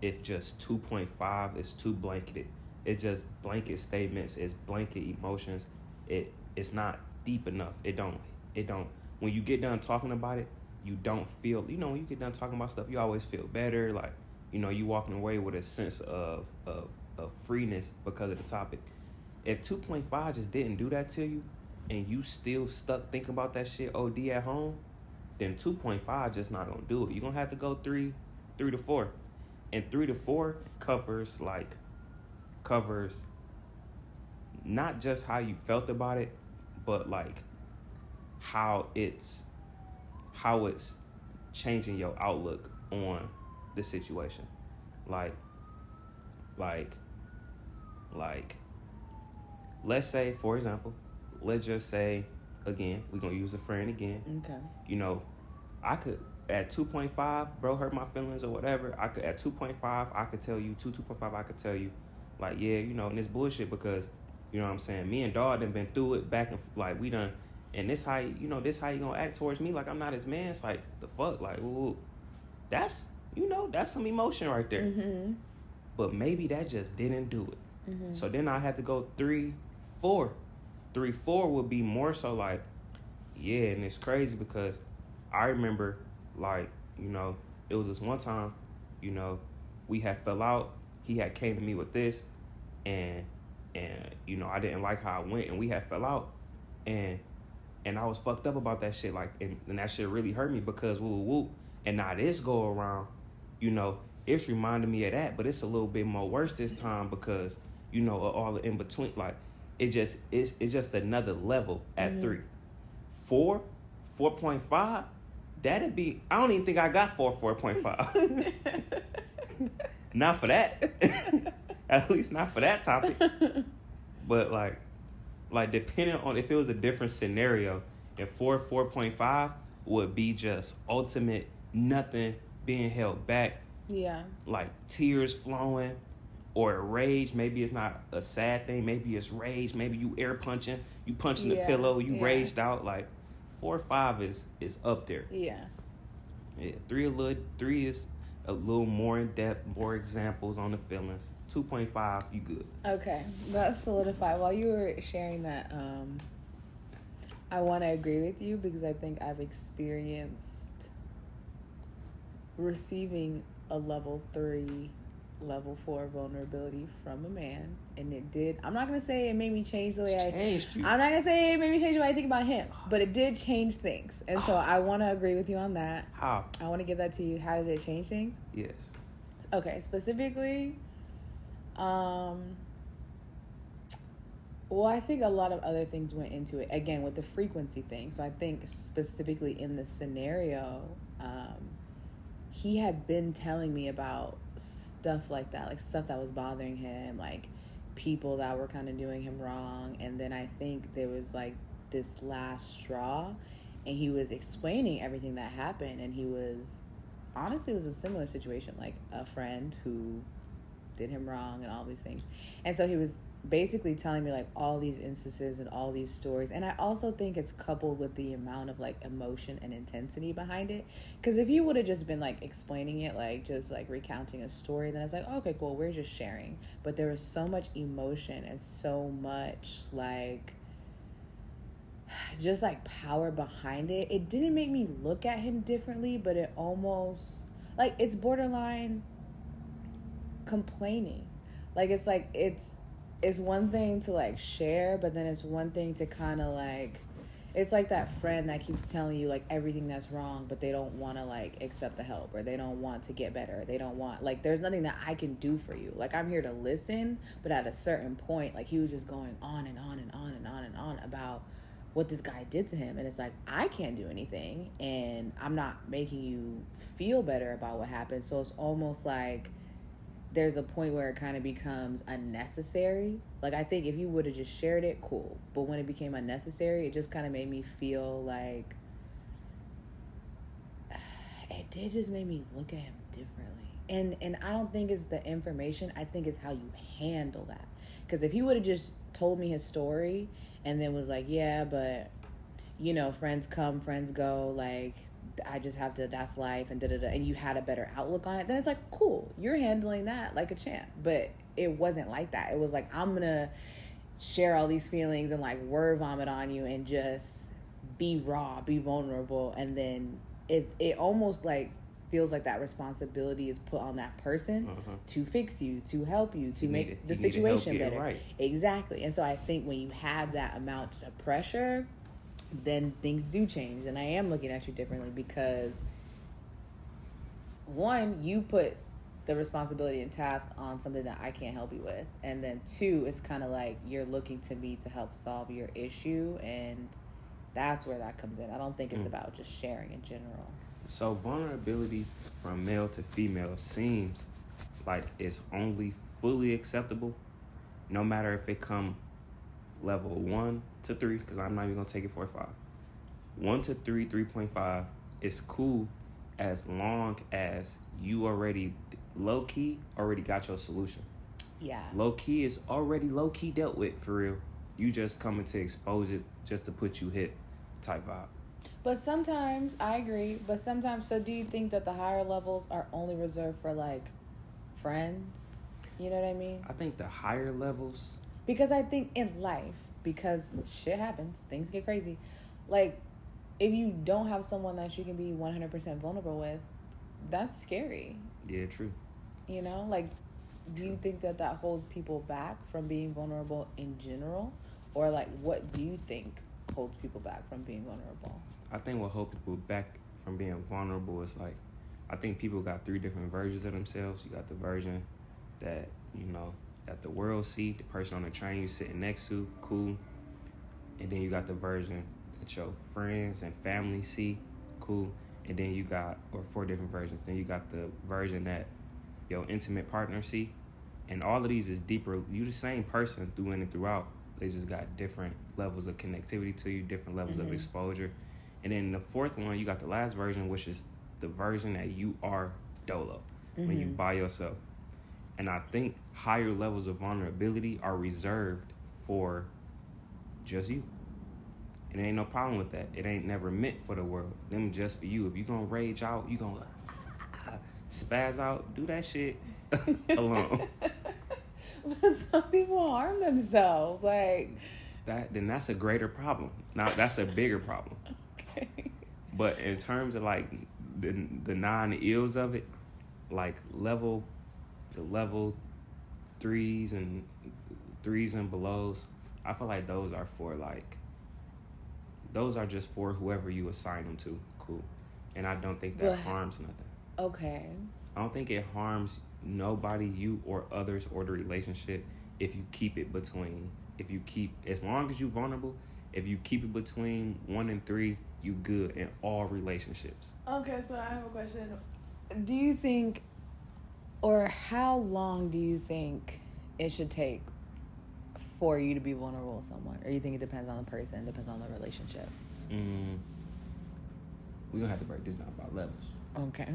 if just 2.5 is too blanketed. It's just blanket statements. It's blanket emotions. It's not deep enough. It don't. When you get done talking about it, you don't feel. You know, when you get done talking about stuff, you always feel better. Like, you know, you walking away with a sense of freeness because of the topic. If 2.5 just didn't do that to you, and you still stuck thinking about that shit OD at home, then 2.5 just not gonna do it. You're gonna have to go 3 to 4. And 3 to 4 covers not just how you felt about it, but like how it's changing your outlook on the situation. Like let's say, for example, let's just say, again, we're gonna use a friend again. Okay. You know, I could at 2.5, bro hurt my feelings or whatever. I could at 2.5, I could tell you 2.5. I could tell you, like, yeah, you know, and it's bullshit because, you know what I'm saying. Me and Dog done been through it back and like we done, and this how you gonna act towards me like I'm not his man. It's like the fuck, like, ooh, that's some emotion right there. Mm-hmm. But maybe that just didn't do it. Mm-hmm. So then I had to go 3, 4. 3, 4 would be more so like, yeah, and it's crazy because I remember, like, you know, it was this one time, you know, we had fell out. He had came to me with this, and you know, I didn't like how it went, and we had fell out, and I was fucked up about that shit, like, and that shit really hurt me because woo. And now this go around, you know, it's reminding me of that, but it's a little bit more worse this time because, you know, all the in between, like, it's just another level at 3. 4, 4.5, that'd be, I don't even think I got 4.5. Not for that. At least not for that topic. But like depending on if it was a different scenario, if 4.5 would be just ultimate nothing being held back. Yeah. Like tears flowing or rage. Maybe it's not a sad thing. Maybe it's rage. Maybe you air punching. You punching the pillow. You raged out. Like 4 or 5 is up there. Yeah. Yeah. 3 is a little more in depth, more examples on the feelings. 2.5, you good. Okay, that's solidified. While you were sharing that, I want to agree with you because I think I've experienced receiving a level 3, level 4 vulnerability from a man, and it did. I'm not gonna say it made me change the way I'm not gonna say it made me change the way I think about him, but it did change things, and so I want to agree with you on that. How? I want to give that to you. How did it change things? Yes. Okay, specifically, well, I think a lot of other things went into it. Again, with the frequency thing. So I think specifically in the scenario, he had been telling me about stuff like that, like stuff that was bothering him, like people that were kind of doing him wrong. And then I think there was like this last straw, and he was explaining everything that happened. And he was, honestly, it was a similar situation, like a friend who did him wrong and all these things. And so he was basically telling me like all these instances and all these stories. And I also think it's coupled with the amount of like emotion and intensity behind it. Because if he would have just been like explaining it, like just like recounting a story, then it's like, okay, cool, we're just sharing. But there was so much emotion and so much like just like power behind it. It didn't make me look at him differently, but it almost like it's borderline complaining. Like, it's one thing to, like, share, but then it's one thing to kind of, like, it's like that friend that keeps telling you, like, everything that's wrong, but they don't want to, like, accept the help, or they don't want to get better. They don't want, like, there's nothing that I can do for you. Like, I'm here to listen, but at a certain point, like, he was just going on and on and on and on and on about what this guy did to him. And it's like, I can't do anything, and I'm not making you feel better about what happened. So it's almost like there's a point where it kind of becomes unnecessary. Like, I think if you would have just shared it, cool. But when it became unnecessary, it just kind of made me feel like, it did just make me look at him differently. And I don't think it's the information. I think it's how you handle that. Because if he would have just told me his story and then was like, yeah, but, you know, friends come, friends go, like, I just have to, that's life, and da-da-da, and you had a better outlook on it, then it's like, cool, you're handling that like a champ. But it wasn't like that. It was like, I'm gonna share all these feelings and, like, word vomit on you and just be raw, be vulnerable, and then it almost, like, feels like that responsibility is put on that person to fix you, to help you, to make the situation better. Right. Exactly. And so I think when you have that amount of pressure, then things do change. And I am looking at you differently because, one, you put the responsibility and task on something that I can't help you with. And then two, it's kind of like you're looking to me to help solve your issue. And that's where that comes in. I don't think it's about just sharing in general. So vulnerability from male to female seems like it's only fully acceptable, no matter if it come level 1 to 3, because I'm not even gonna take it for a 5. 1 to 3, 3.5 is cool as long as you already low-key already got your solution. Yeah. Low-key is already low-key dealt with, for real. You just coming to expose it just to put you hit type vibe. But sometimes, I agree, but sometimes, so do you think that the higher levels are only reserved for, like, friends? You know what I mean? I think the higher levels... Because I think in life, because shit happens, things get crazy, like, if you don't have someone that you can be 100% vulnerable with, that's scary. Yeah, true. You know? Like, do you think that holds people back from being vulnerable in general? Or, like, what do you think holds people back from being vulnerable? I think what holds people back from being vulnerable is, like, I think people got 3 different versions of themselves. You got the version that, you know, that the world see, the person on the train you sitting next to, cool. And then you got the version that your friends and family see, cool. And then you got, or 4 different versions. Then you got the version that your intimate partner see. And all of these is deeper. You the same person through and throughout. They just got different levels of connectivity to you, different levels of exposure. And then the 4th one, you got the last version, which is the version that you are dolo, when you by yourself. And I think higher levels of vulnerability are reserved for just you. And there ain't no problem with that. It ain't never meant for the world. Them just for you. If you gonna rage out, you gonna spaz out, do that shit alone. But some people harm themselves, like that. Then that's a greater problem. Now that's a bigger problem. Okay. But in terms of, like, the 9 ills of it, like the level 3s and belows, I feel like those are for, like, those are just for whoever you assign them to. Cool. And I don't think that harms nothing. Okay. I don't think it harms nobody, you or others, or the relationship if you keep it between, as long as you're vulnerable, if you keep it between 1 and 3, you good in all relationships. Okay, so I have a question. Do you think, or how long do you think it should take for you to be vulnerable with someone? Or you think it depends on the person, depends on the relationship? We're going to have to break this down by levels. Okay.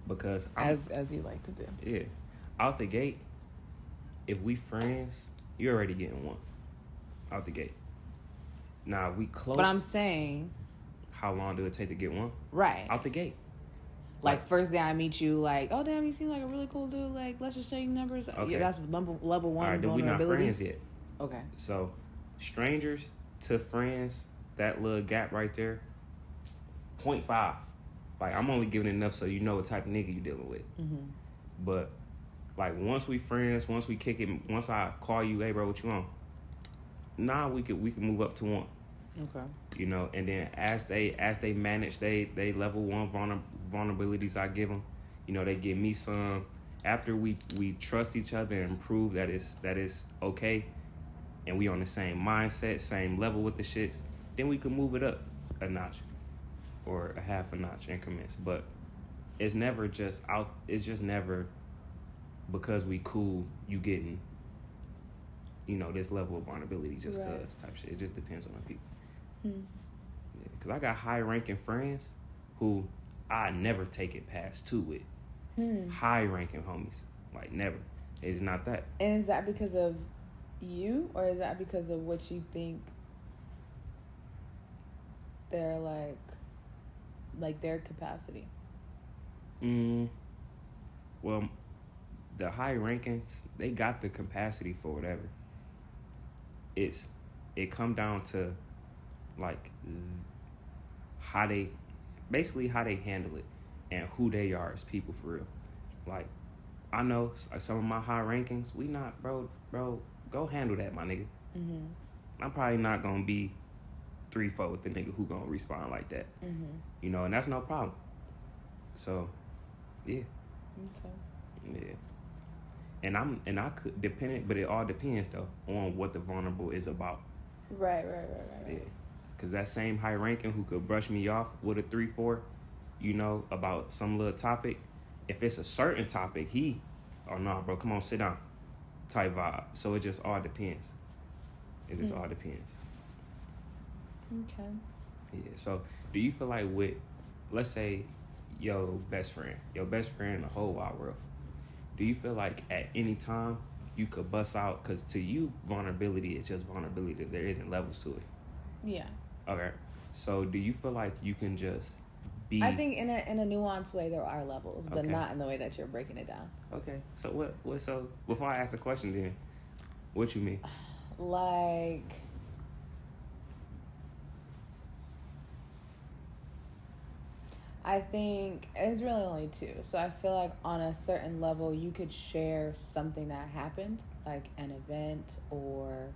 Because as you like to do. Yeah. Out the gate, if we friends, you're already getting 1. Out the gate. Now, if we close... But I'm saying... How long do it take to get 1? Right. Out the gate. Like, first day I meet you, like, oh, damn, you seem like a really cool dude. Like, let's just change numbers. Okay. Yeah, that's level 1 all right, vulnerability. then we're not friends yet. Okay. So, strangers to friends, that little gap right there, 0.5. Like, I'm only giving enough so you know what type of nigga you dealing with. But Like once we friends, once we kick it, once I call you, hey bro, what you on? Nah, we can move up to 1. Okay. You know, and then as they manage they level 1 vulnerabilities I give them, you know, they give me some. After we trust each other and prove that it's okay, and we on the same mindset, same level with the shits, then we can move it up a notch or a half a notch increments. But it's never just out. It's just never because we cool. You getting, you know, this level of vulnerability just cause type shit. It just depends on the people. Yeah, cause I got high ranking friends who I never take it past 2 with. High ranking homies, like never. It's not that. And is that because of you, or is that because of what you think they're like their capacity? Well, the high rankings, they got the capacity for whatever. It come down to like how they handle it and who they are as people for real. Like I know some of my high rankings, we not bro, go handle that, my nigga. I'm probably not gonna be 3-4 with the nigga who gonna respond like that. You know, and that's no problem. So yeah. Okay. Yeah. And I could dependent, but it all depends though on what the vulnerable is about. Right. Yeah. Cause that same high ranking who could brush me off with a 3-4, you know, about some little topic. If it's a certain topic, oh nah, bro, come on, sit down, type vibe. So it just all depends. It just all depends. Okay. Yeah. So do you feel like with, let's say, your best friend in the whole wide world, do you feel like at any time you could bust out? Because to you, vulnerability is just vulnerability. There isn't levels to it. Yeah. Okay. So do you feel like you can just be... I think in a nuanced way there are levels, but not in the way that you're breaking it down. Okay. So what so before I ask the question then, what you mean? Like... I think it's really only 2. So I feel like on a certain level, you could share something that happened, like an event or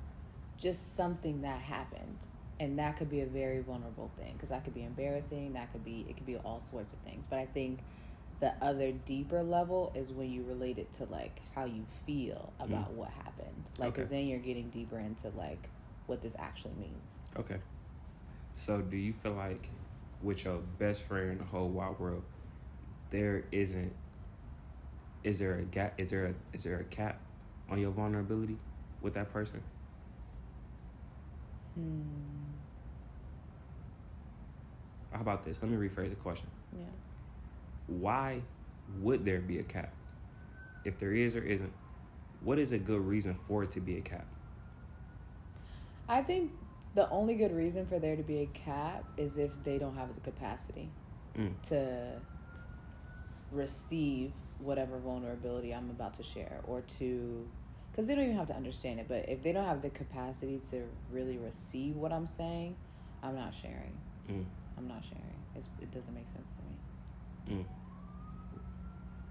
just something that happened. And that could be a very vulnerable thing because that could be embarrassing. It could be all sorts of things. But I think the other deeper level is when you relate it to like how you feel about what happened. Like, because then you're getting deeper into like what this actually means. Okay. So do you feel like with your best friend in the whole wide world, is there a gap? Is there a cap on your vulnerability with that person? How about this? Let me rephrase the question. Yeah. Why would there be a cap? If there is or isn't, what is a good reason for it to be a cap? I think the only good reason for there to be a cap is if they don't have the capacity to receive whatever vulnerability I'm about to share, or to, because they don't even have to understand it, but if they don't have the capacity to really receive what I'm saying, I'm not sharing. I'm not sharing. It doesn't make sense to me.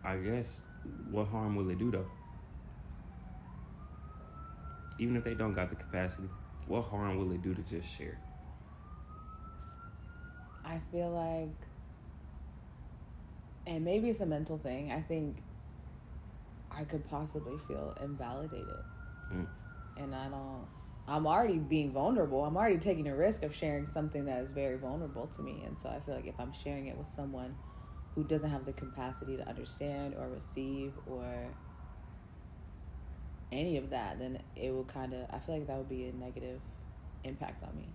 I guess, what harm will it do though? Even if they don't got the capacity, what harm will it do to just share? I feel like, and maybe it's a mental thing, I think I could possibly feel invalidated. And I'm already being vulnerable. I'm already taking a risk of sharing something that is very vulnerable to me. And so I feel like if I'm sharing it with someone who doesn't have the capacity to understand or receive or any of that, then it will I feel like that would be a negative impact on me.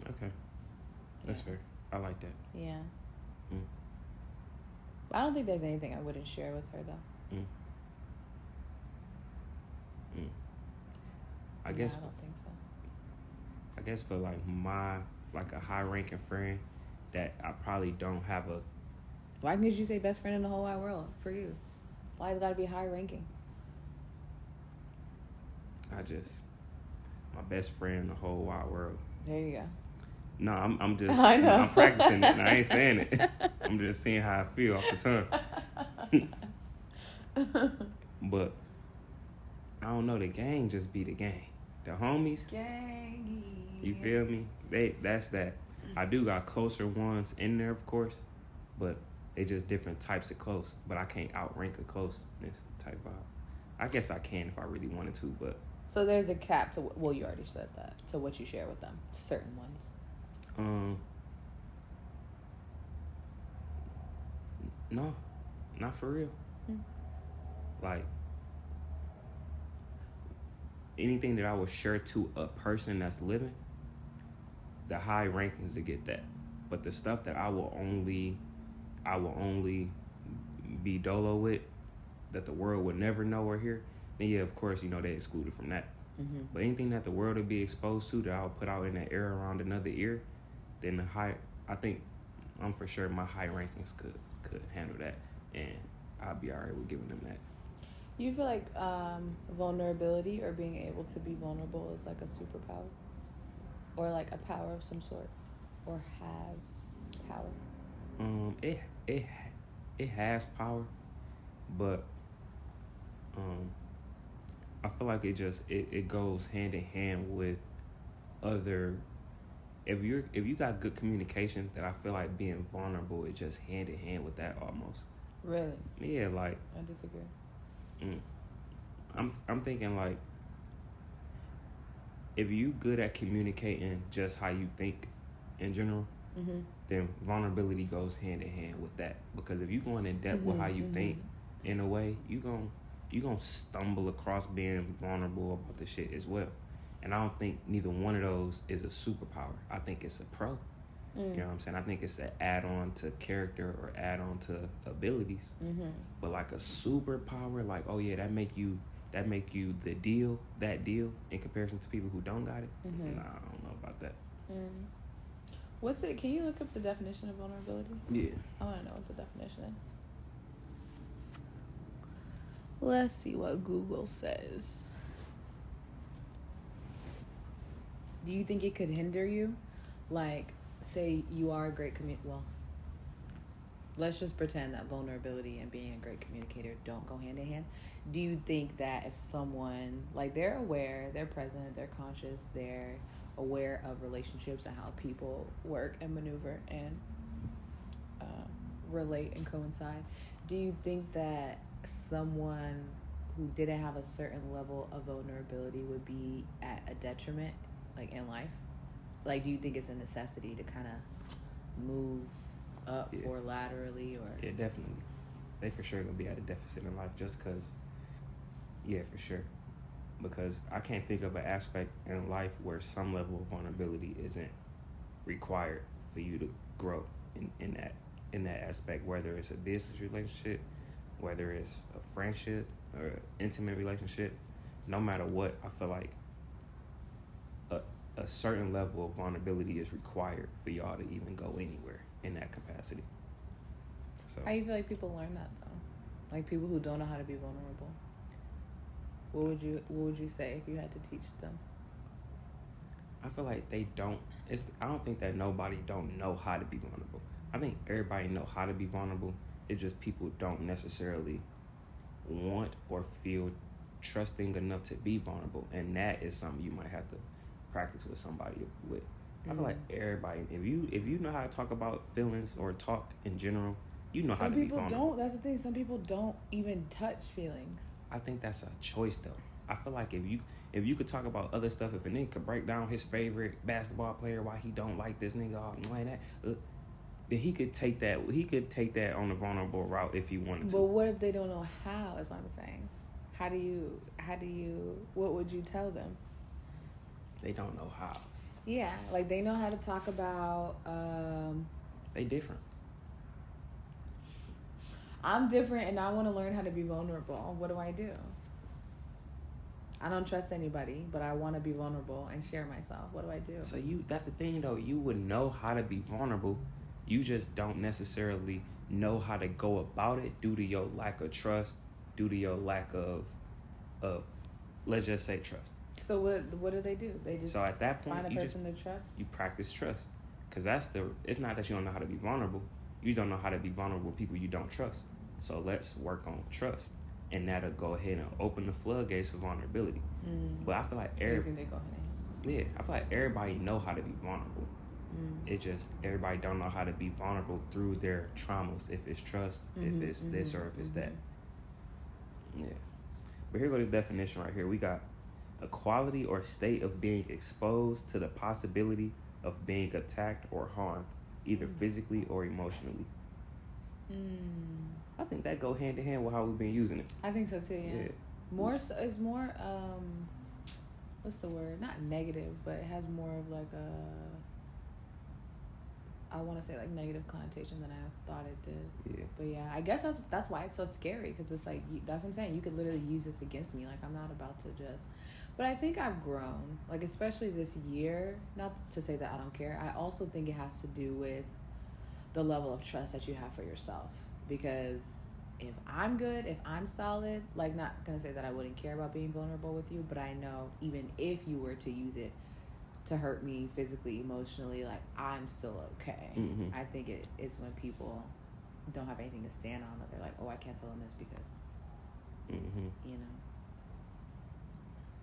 Okay. That's fair. I like that. Yeah. I don't think there's anything I wouldn't share with her though. I guess. I don't think so. I guess for like a high ranking friend that I probably don't have a... Why could you say best friend in the whole wide world for you? Why it's gotta be high ranking? My best friend in the whole wide world. There you go. No, I'm just... I know. I'm practicing it and I ain't saying it. I'm just seeing how I feel off the tongue. But I don't know. The gang just be the gang. The homies, Gang. you feel me? That's that. I do got closer ones in there, of course, but they just different types of close. But I can't outrank a closeness type vibe. I guess I can if I really wanted to, but. So there's a cap to you already said that, to what you share with them, to certain ones. No, not for real. Like, anything that I will share to a person that's living, the high rankings to get that. But the stuff that I will only be dolo with, that the world would never know or hear, then yeah, of course, they excluded from that. But anything that the world would be exposed to that I'll put out in that air around another ear, then I'm for sure my high rankings could handle that, and I'll be all right with giving them that. You feel like vulnerability or being able to be vulnerable is like a superpower, or like a power of some sorts, or has power? It has power, but I feel like it goes hand in hand with other. If you got good communication, then I feel like being vulnerable is just hand in hand with that almost. Really? Yeah, like. I disagree. I'm thinking like, if you good at communicating just how you think in general, then vulnerability goes hand in hand with that. Because if you going in depth with how you think, in a way, you gonna stumble across being vulnerable about the shit as well. And I don't think neither one of those is a superpower. I think it's a pro. You know what I'm saying? I think it's an add-on to character or add-on to abilities. But like a superpower, like, oh yeah, that make you that deal in comparison to people who don't got it. Nah, I don't know about that. Can you look up the definition of vulnerability? Yeah. I want to know what the definition is. Let's see what Google says. Do you think it could hinder you? Like, say you are a great let's just pretend that vulnerability and being a great communicator don't go hand in hand. Do you think that if someone, like, they're aware, they're present, they're conscious, they're aware of relationships and how people work and maneuver and relate and coincide, do you think that someone who didn't have a certain level of vulnerability would be at a detriment, like, in life? Like, do you think it's a necessity to kind of move up or laterally, or? Yeah, definitely. They for sure gonna be at a deficit in life just because. Yeah, for sure. Because I can't think of an aspect in life where some level of vulnerability isn't required for you to grow in that aspect. Whether it's a business relationship, whether it's a friendship or an intimate relationship, no matter what, I feel like a certain level of vulnerability is required for y'all to even go anywhere in that capacity. So How do you feel like people learn that, though? Like, people who don't know how to be vulnerable. What would you say if you had to teach them? I feel like they don't. I don't think that nobody don't know how to be vulnerable. I think everybody know how to be vulnerable. It's just people don't necessarily want or feel trusting enough to be vulnerable, and that is something you might have to practice with somebody with. I feel like everybody, if you know how to talk about feelings or talk in general, you know how to be vulnerable. Some people don't. That's the thing. Some people don't even touch feelings. I think that's a choice, though. I feel like if you could talk about other stuff, if a nigga could break down his favorite basketball player, why he don't like this nigga, like that, then he could take that. He could take that on a vulnerable route if he wanted to. But what if they don't know how? Is what I'm saying. How do you? What would you tell them? They don't know how. Yeah, like, they know how to talk about. They different. I'm different, and I want to learn how to be vulnerable. What do I do? I don't trust anybody, but I want to be vulnerable and share myself. What do I do? So that's the thing, though. You would know how to be vulnerable. You just don't necessarily know how to go about it due to your lack of trust, due to your lack of let's just say trust. So what do? They just so at that point, find a person to trust? You practice trust. Because it's not that you don't know how to be vulnerable. You don't know how to be vulnerable with people you don't trust. So let's work on trust. and that'll go ahead and open the floodgates for vulnerability. But I feel like I think they go ahead. I feel like everybody know how to be vulnerable. It just everybody don't know how to be vulnerable through their traumas. If it's trust, if it's this or if it's that. Yeah. But here goes the definition right here. We got a quality or state of being exposed to the possibility of being attacked or harmed, either physically or emotionally. I think that go hand in hand with how we've been using it. I think so too. Yeah. More so, it's more what's the word? Not negative, but it has more of like I want to say like negative connotation than I thought it did. Yeah. But yeah, I guess that's why it's so scary, because it's like that's what I'm saying. You could literally use this against me. Like I'm not about to just. But I think I've grown, like especially this year. Not to say that I don't care. I also think it has to do with the level of trust that you have for yourself. Because if I'm good, if I'm solid, like not gonna say that I wouldn't care about being vulnerable with you, but I know even if you were to use it to hurt me physically, emotionally, like I'm still okay. I think it's when people don't have anything to stand on that they're like, oh, I can't tell them this because, you know.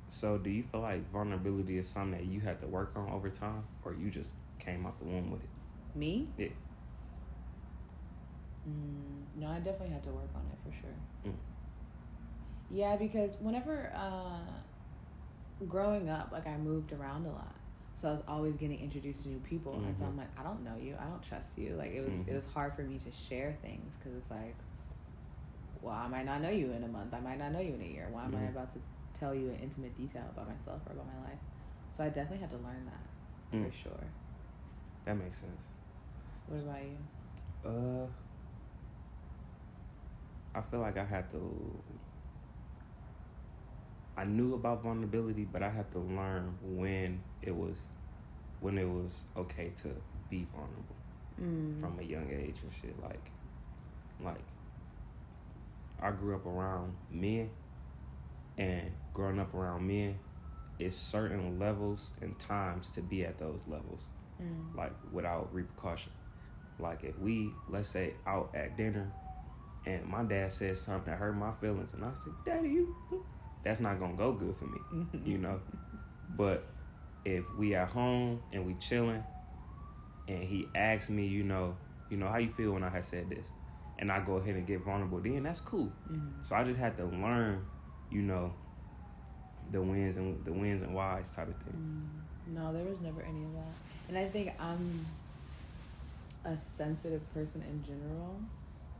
So do you feel like vulnerability is something that you had to work on over time, or you just came out the womb with it? Me? Yeah. No, I definitely had to work on it for sure. Yeah, because whenever growing up, like I moved around a lot. So I was always getting introduced to new people. And so I'm like, I don't know you. I don't trust you. Like it was hard for me to share things because it's like, well, I might not know you in a month. I might not know you in a year. Why am I about to tell you an intimate detail about myself or about my life? So I definitely had to learn that for sure. That makes sense. What about you? I feel like I knew about vulnerability, but I had to learn when it was okay to be vulnerable from a young age and shit. Like I grew up around men, and growing up around men, it's certain levels and times to be at those levels, like without repercussion. Like if we, let's say, out at dinner, and my dad said something that hurt my feelings, and I said, Daddy, that's not gonna go good for me, you know? But if we at home and we chilling, and he asks me, you know, how you feel when I had said this, and I go ahead and get vulnerable, then that's cool. So I just had to learn, you know, the wins and whys type of thing. No, there was never any of that. And I think I'm a sensitive person in general.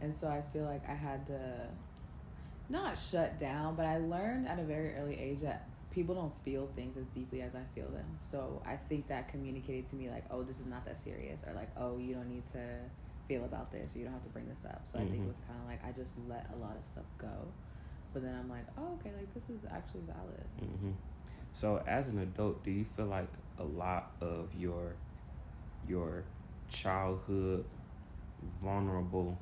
And so I feel like I had to not shut down, but I learned at a very early age that people don't feel things as deeply as I feel them. So I think that communicated to me like, oh, this is not that serious, or like, oh, you don't need to feel about this, or you don't have to bring this up. So I think it was kind of like I just let a lot of stuff go. But then I'm like, oh, okay, like this is actually valid. So as an adult, do you feel like a lot of your childhood vulnerable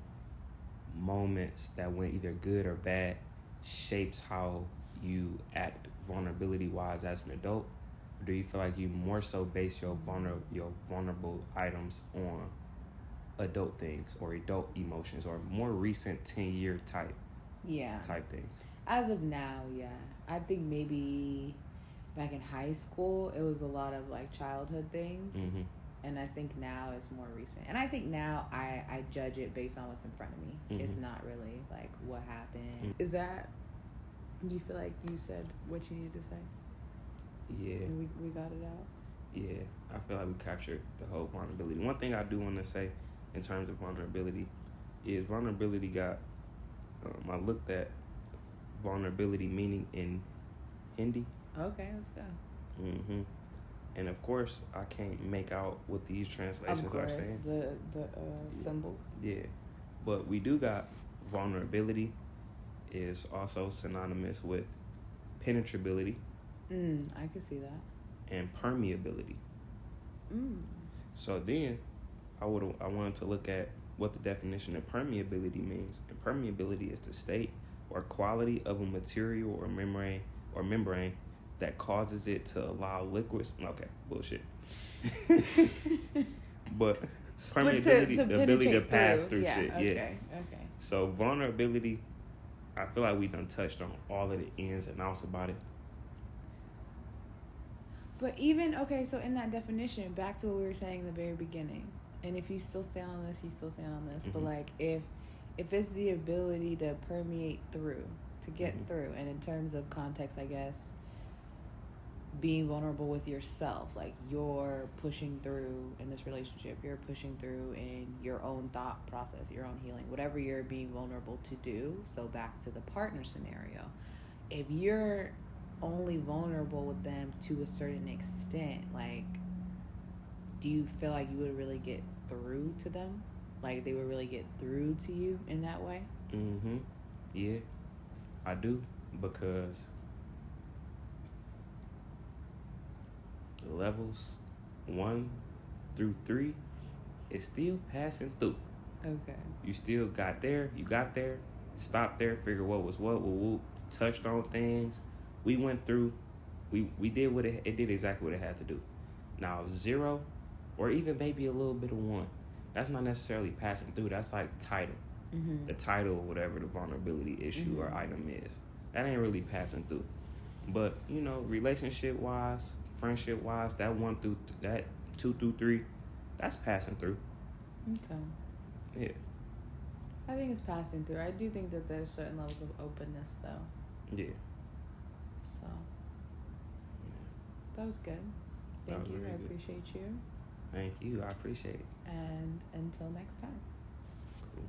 moments that went either good or bad shapes how you act vulnerability wise as an adult? Or do you feel like you more so base your vulnerable items on adult things or adult emotions or more recent 10-year type things? As of now, yeah. I think maybe back in high school it was a lot of like childhood things. And I think now it's more recent. And I think now I judge it based on what's in front of me. It's not really like what happened. Is that, you feel like you said what you needed to say? Yeah. And we got it out? Yeah. I feel like we captured the whole vulnerability. One thing I do want to say in terms of vulnerability is vulnerability got, I looked at vulnerability meaning in Hindi. Okay, let's go. And of course, I can't make out what these translations are saying. The symbols. Yeah, but we do got vulnerability is also synonymous with penetrability. I could see that. And permeability. So then, I wanted to look at what the definition of permeability means. And permeability is the state or quality of a material or membrane that causes it to allow liquids. Okay, bullshit. But permeability, the ability to pass through shit. Okay. So vulnerability, I feel like we done touched on all of the ins and outs about it. But even, okay, so in that definition, back to what we were saying in the very beginning, and if you still stand on this, you still stand on this. But like, if it's the ability to permeate through, to get through, and in terms of context, I guess, being vulnerable with yourself, like you're pushing through in this relationship, you're pushing through in your own thought process, your own healing, whatever you're being vulnerable to do. So back to the partner scenario, if you're only vulnerable with them to a certain extent, like, do you feel like you would really get through to them? Like they would really get through to you in that way? Yeah, I do, because levels 1 through 3 is still passing through. Okay. You still got there, stopped there, figured what was what, touched on things. We went through, we did what it did exactly what it had to do. Now 0, or even maybe a little bit of 1, that's not necessarily passing through. That's like title. The title or whatever the vulnerability issue or item is. That ain't really passing through. But, you know, relationship wise, friendship wise, that 2 through 3, that's passing through. Okay. Yeah. I think it's passing through. I do think that there's certain levels of openness though. Yeah. So that was good. Thank you. Really I good. appreciate you. Thank you. I appreciate it. And until next time. Cool.